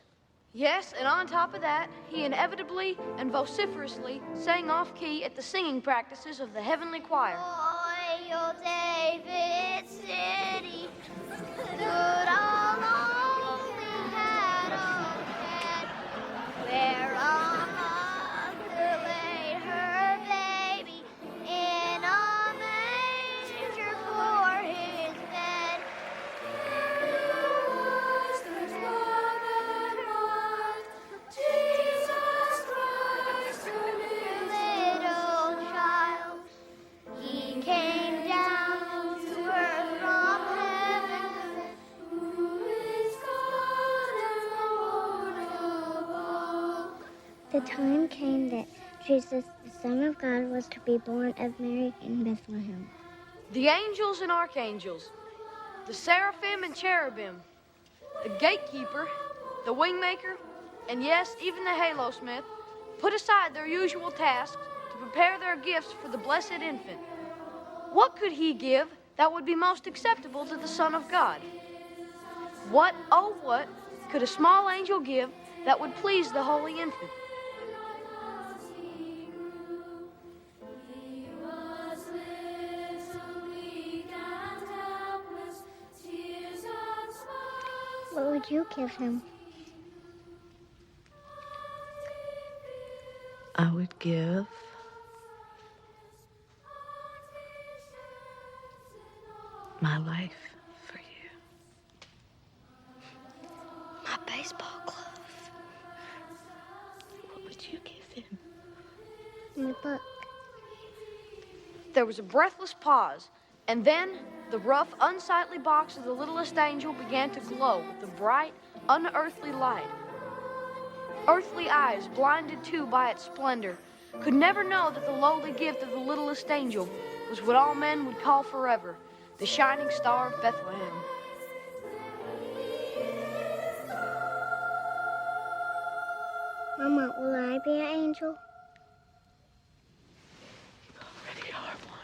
Yes, and on top of that, he inevitably and vociferously sang off-key at the singing practices of the heavenly choir. Royal David City stood alone, we had a cat where a mother laid her baby in a manger for his bed. Jesus Christ, little child, he came down to earth from heaven. Who is God and Lord above? The time came that Jesus, the Son of God, was to be born of Mary in Bethlehem. The angels and archangels, the seraphim and cherubim, the gatekeeper, the wingmaker, and yes, even the halo smith, put aside their usual tasks to prepare their gifts for the blessed infant. What could he give that would be most acceptable to the Son of God? What, oh what, could a small angel give that would please the holy infant? What would you give him? I would give my life for you. My baseball glove. What would you give him? My book. There was a breathless pause, and then the rough, unsightly box of the littlest angel began to glow with a bright, unearthly light. Earthly eyes, blinded too by its splendor, could never know that the lowly gift of the littlest angel was what all men would call forever the shining star of Bethlehem. Mama, will I be an angel? Already are one.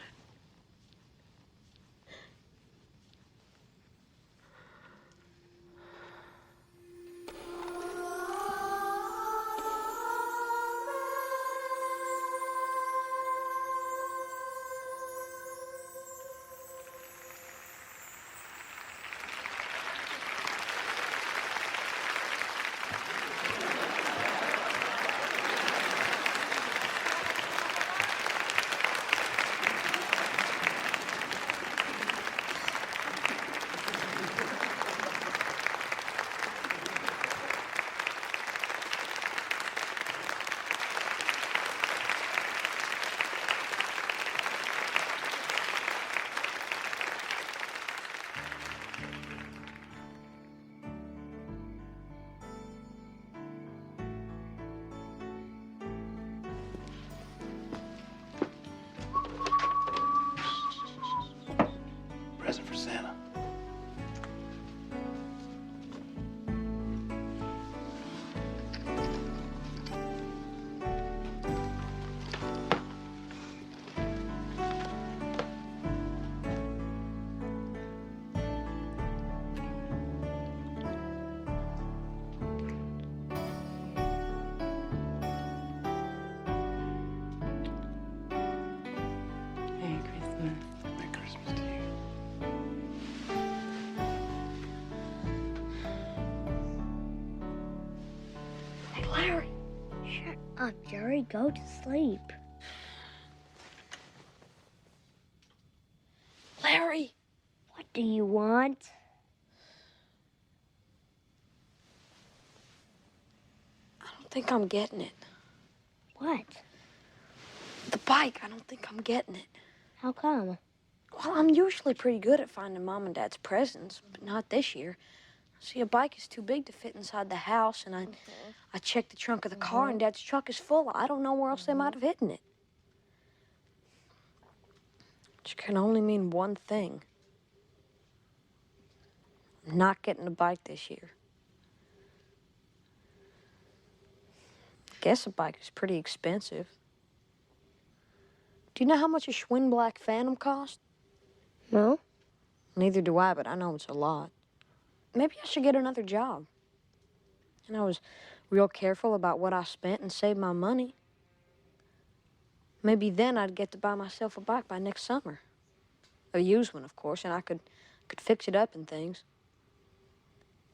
Present for Santa. Merry Christmas. Merry Christmas to you. Hey, Larry. Shut up, Jerry. Go to sleep. Larry! What do you want? I don't think I'm getting it. What? The bike, I don't think I'm getting it. How come? Well, I'm usually pretty good at finding Mom and Dad's presents, but not this year. See, a bike is too big to fit inside the house, and I checked the trunk of the car, and Dad's truck is full. I don't know where else they might have hidden it. Which can only mean one thing. I'm not getting a bike this year. I guess a bike is pretty expensive. Do you know how much a Schwinn Black Phantom cost? No. Neither do I, but I know it's a lot. Maybe I should get another job. And I was real careful about what I spent and saved my money. Maybe then I'd get to buy myself a bike by next summer. A used one, of course, and I could fix it up and things.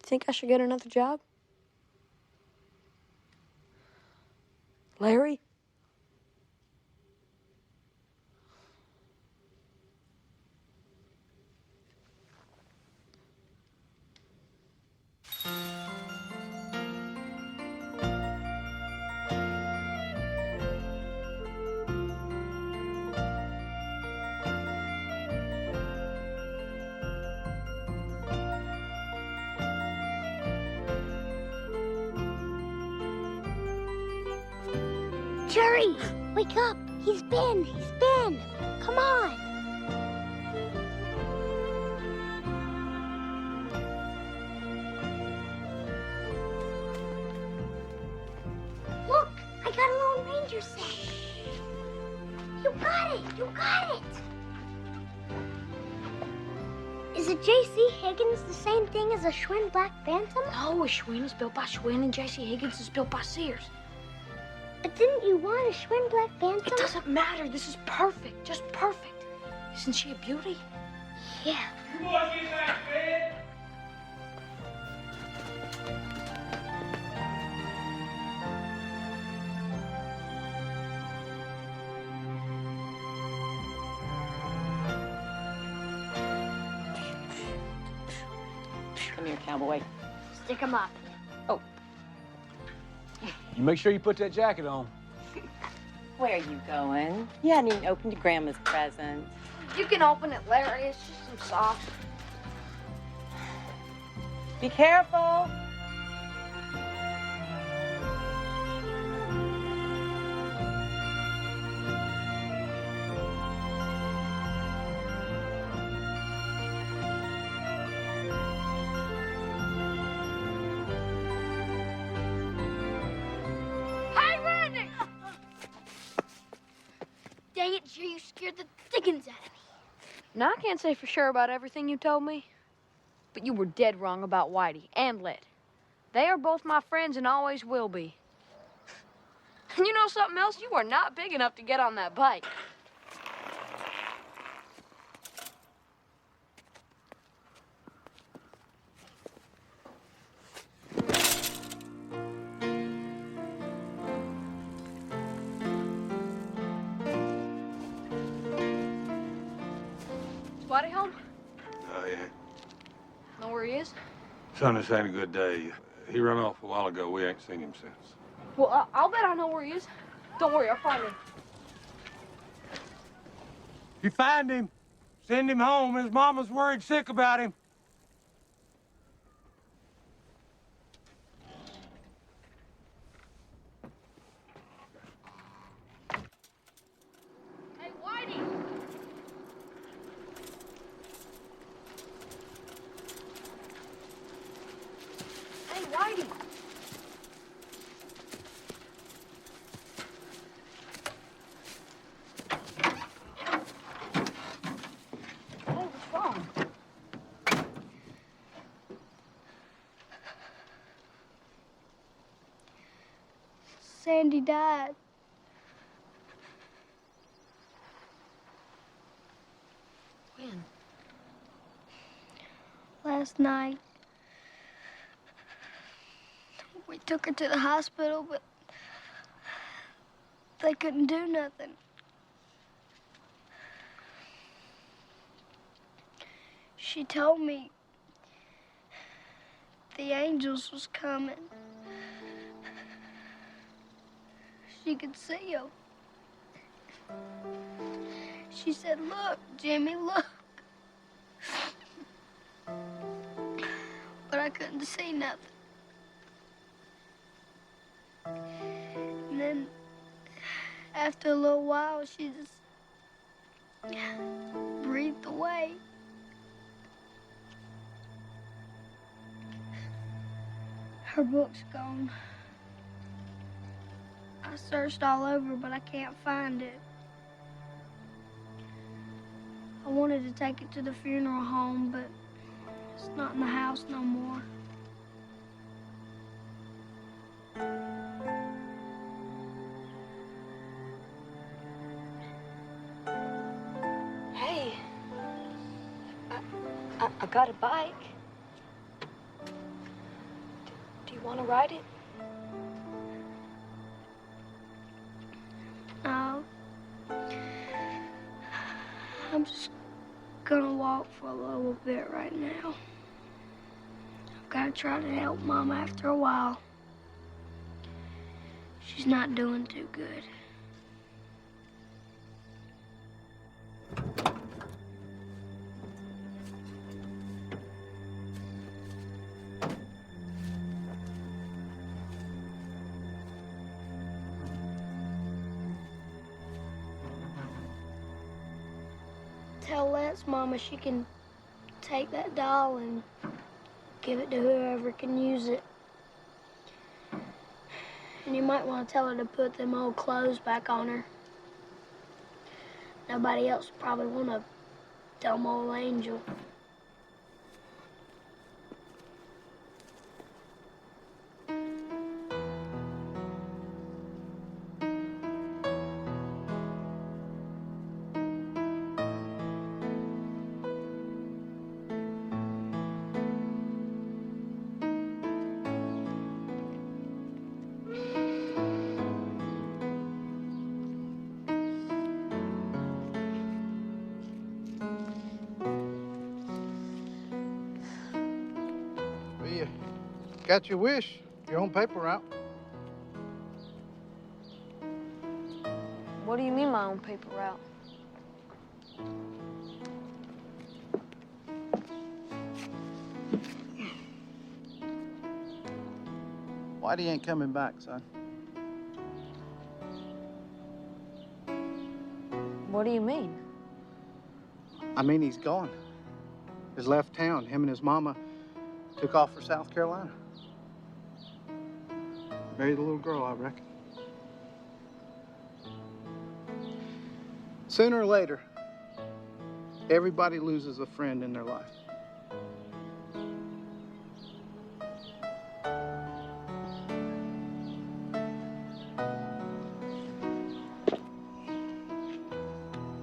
Think I should get another job? Larry? Jerry, wake up. He's been. Come on. Look, I got a Lone Ranger set. You got it. Is a J.C. Higgins the same thing as a Schwinn Black Bantam? No, a Schwinn is built by Schwinn and J.C. Higgins is built by Sears. But didn't you want a Schwinn Black Bantam? It doesn't matter. This is perfect. Just perfect. Isn't she a beauty? Yeah. You boys get back to bed. Come here, cowboy. Stick him up. Oh, You make sure you put that jacket on. where are you going? You hadn't even opened your grandma's present. You can open it, Larry. It's just some socks. Be careful. Hey, Randy! Dang it, Jerry, you scared the dickens out of me. Now, I can't say for sure about everything you told me, but you were dead wrong about Whitey and Led. They are both my friends and always will be. And you know something else? You are not big enough to get on that bike. Is Whitey home? Oh, yeah. Know where he is? Son, this ain't a good day. He run off a while ago. We ain't seen him since. Well, I'll bet I know where he is. Don't worry, I'll find him. You find him, send him home. His mama's worried sick about him. Hey, Whitey! Hey, Whitey! Hey, what's wrong? Sandy died. When? Last night. We took her to the hospital, but they couldn't do nothing. She told me the angels was coming. She could see them. She said, "Look, Jimmy, look." But I couldn't see nothing. And then, after a little while, she just breathed away. Her book's gone. I searched all over, but I can't find it. I wanted to take it to the funeral home, but it's not in the house no more. Hey, I got a bike. Do you want to ride it? No. I'm just gonna walk for a little bit right now. I've got to try to help Mom after a while. She's not doing too good. tell Let's mama she can take that doll and give it to whoever can use it. And you might want to tell her to put them old clothes back on her. Nobody else would probably want a dumb old angel. Got your wish, your own paper route. What do you mean, my own paper route? Whitey ain't coming back, son. What do you mean? I mean, he's gone. He's left town. Him and his mama took off for South Carolina. Married the little girl, I reckon. Sooner or later, everybody loses a friend in their life.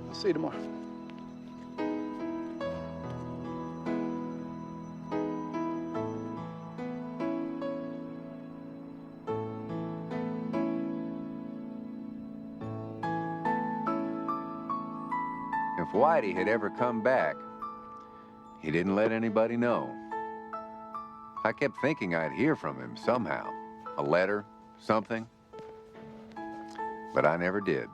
I'll see you tomorrow. If Whitey had ever come back, he didn't let anybody know. I kept thinking I'd hear from him somehow. A letter, something. But I never did.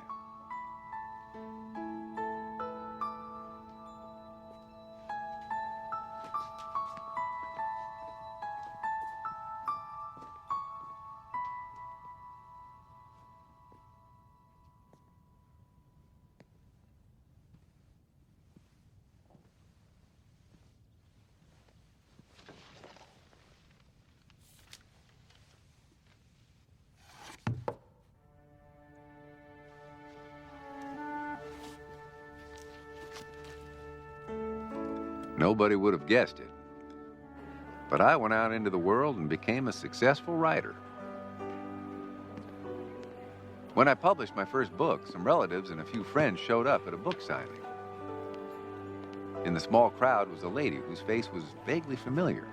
Nobody would have guessed it. But I went out into the world and became a successful writer. When I published my first book, some relatives and a few friends showed up at a book signing. In the small crowd was a lady whose face was vaguely familiar.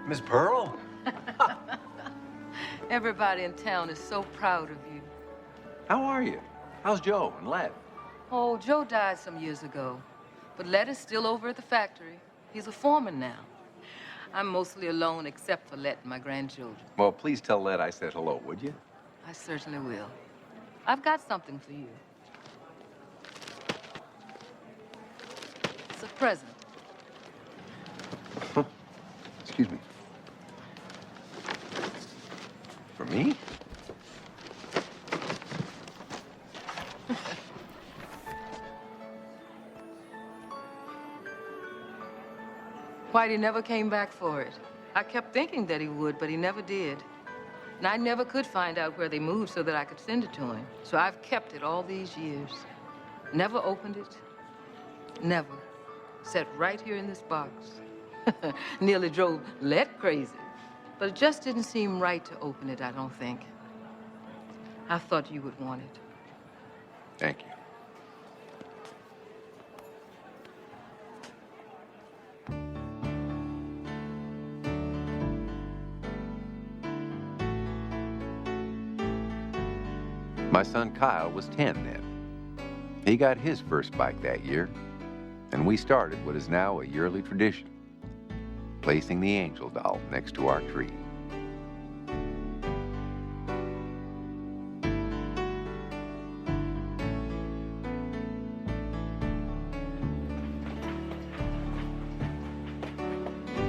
Miss Pearl? Everybody in town is so proud of you. How are you? How's Joe and Let? Oh, Joe died some years ago, but Let is still over at the factory. He's a foreman now. I'm mostly alone except for Let and my grandchildren. Well, please tell Let I said hello, would you? I certainly will. I've got something for you. It's a present. Excuse me. For me? Whitey never came back for it. I kept thinking that he would, but he never did. And I never could find out where they moved so that I could send it to him. So I've kept it all these years. Never opened it. Never. Sat right here in this box. Nearly drove Let crazy. But it just didn't seem right to open it, I don't think. I thought you would want it. Thank you. My son Kyle was 10 then. He got his first bike that year, and we started what is now a yearly tradition, placing the angel doll next to our tree.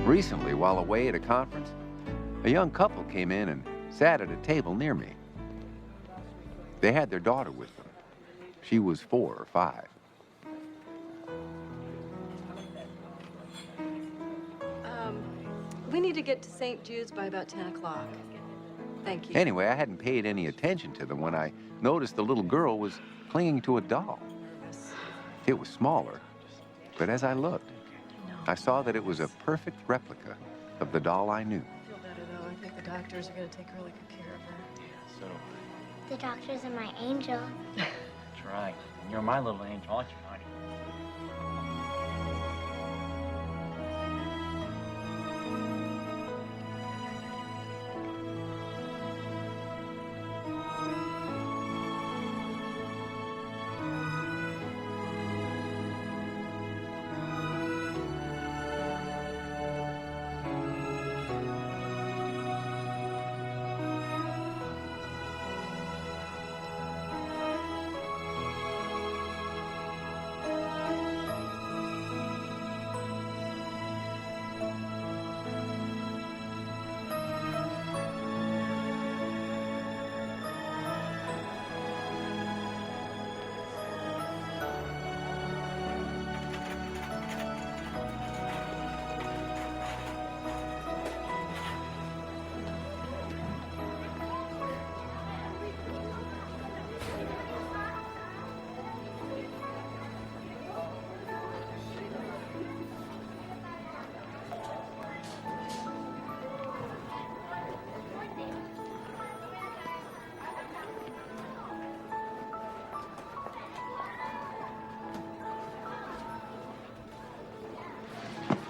Recently, while away at a conference, a young couple came in and sat at a table near me. They had their daughter with them. She was 4 or 5. We need to get to St. Jude's by about 10 o'clock. Thank you. Anyway, I hadn't paid any attention to them when I noticed the little girl was clinging to a doll. It was smaller, but as I looked, I saw that it was a perfect replica of the doll I knew. I feel better, though. I think the doctors are going to take really good care of her. Yeah, so do I. The doctors are my angel. That's right. And you're my little angel, aren't you, honey?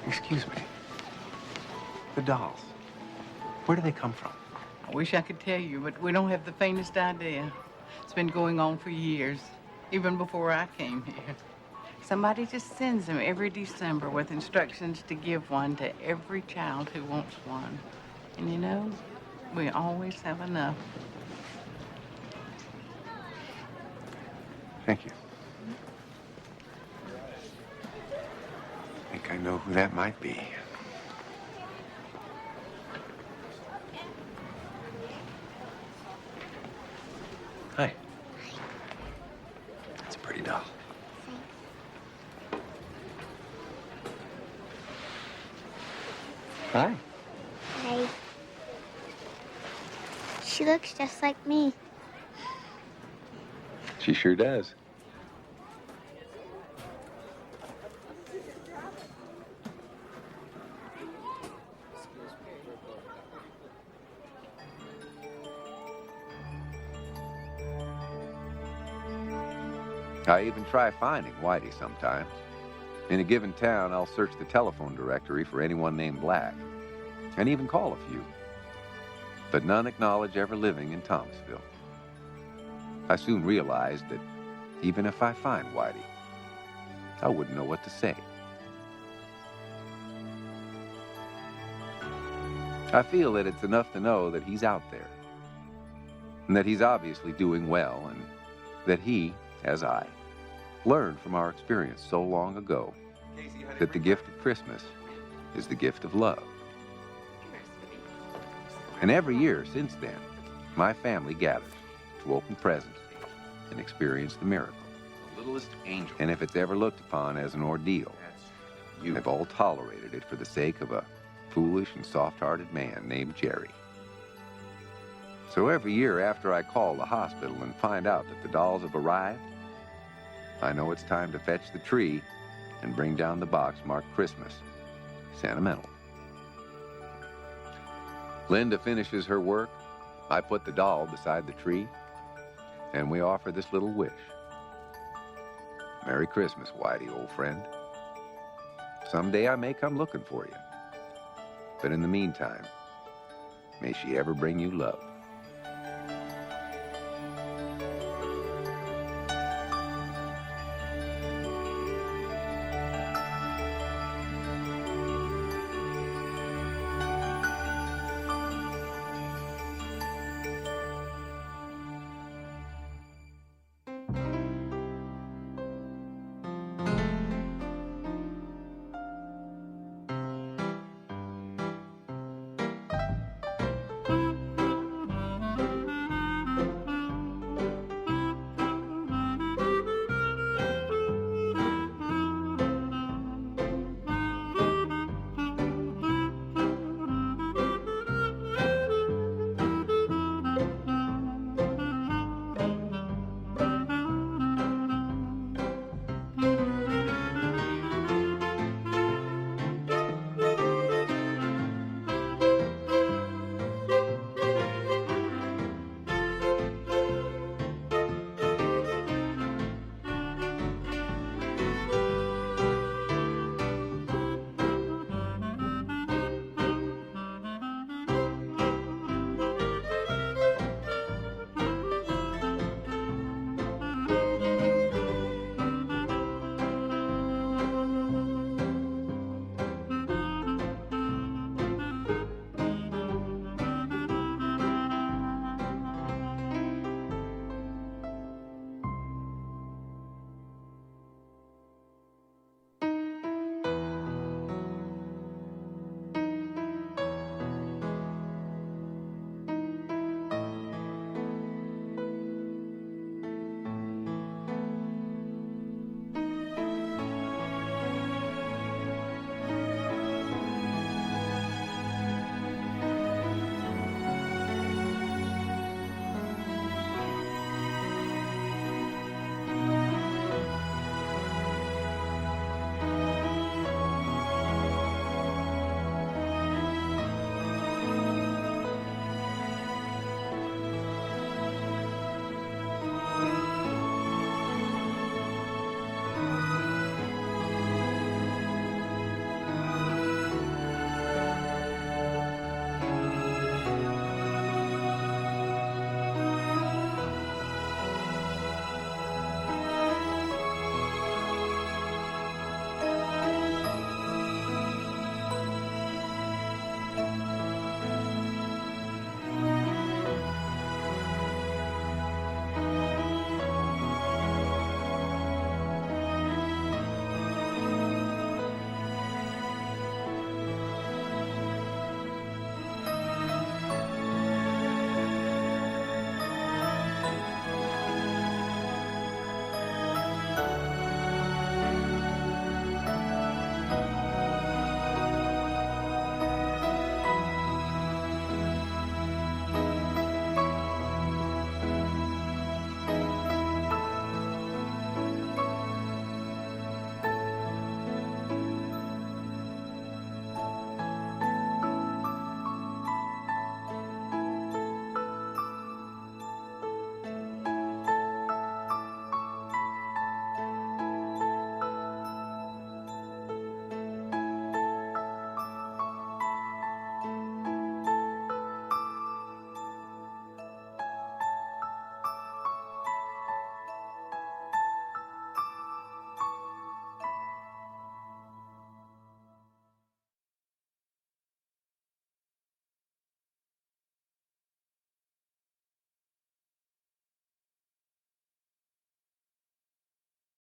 Excuse me. The dolls. Where do they come from? I wish I could tell you, but we don't have the faintest idea. It's been going on for years, even before I came here. Somebody just sends them every December with instructions to give one to every child who wants one. And you know, we always have enough. Thank you. I think I know who that might be. Hi. That's a pretty doll. Hi. Hi. She looks just like me. She sure does. I even try finding Whitey sometimes. In a given town, I'll search the telephone directory for anyone named Black, and even call a few. But none acknowledge ever living in Thomasville. I soon realized that even if I find Whitey, I wouldn't know what to say. I feel that it's enough to know that he's out there, and that he's obviously doing well, and that he, as I, learned from our experience so long ago that the gift of Christmas is the gift of love. And every year since then, my family gathers to open presents and experience the miracle. The littlest angel. And if it's ever looked upon as an ordeal, they've all tolerated it for the sake of a foolish and soft-hearted man named Jerry. So every year after I call the hospital and find out that the dolls have arrived, I know it's time to fetch the tree and bring down the box marked Christmas. Sentimental. Linda finishes her work, I put the doll beside the tree, and we offer this little wish. Merry Christmas, Whitey, old friend. Someday I may come looking for you. But in the meantime, may she ever bring you love.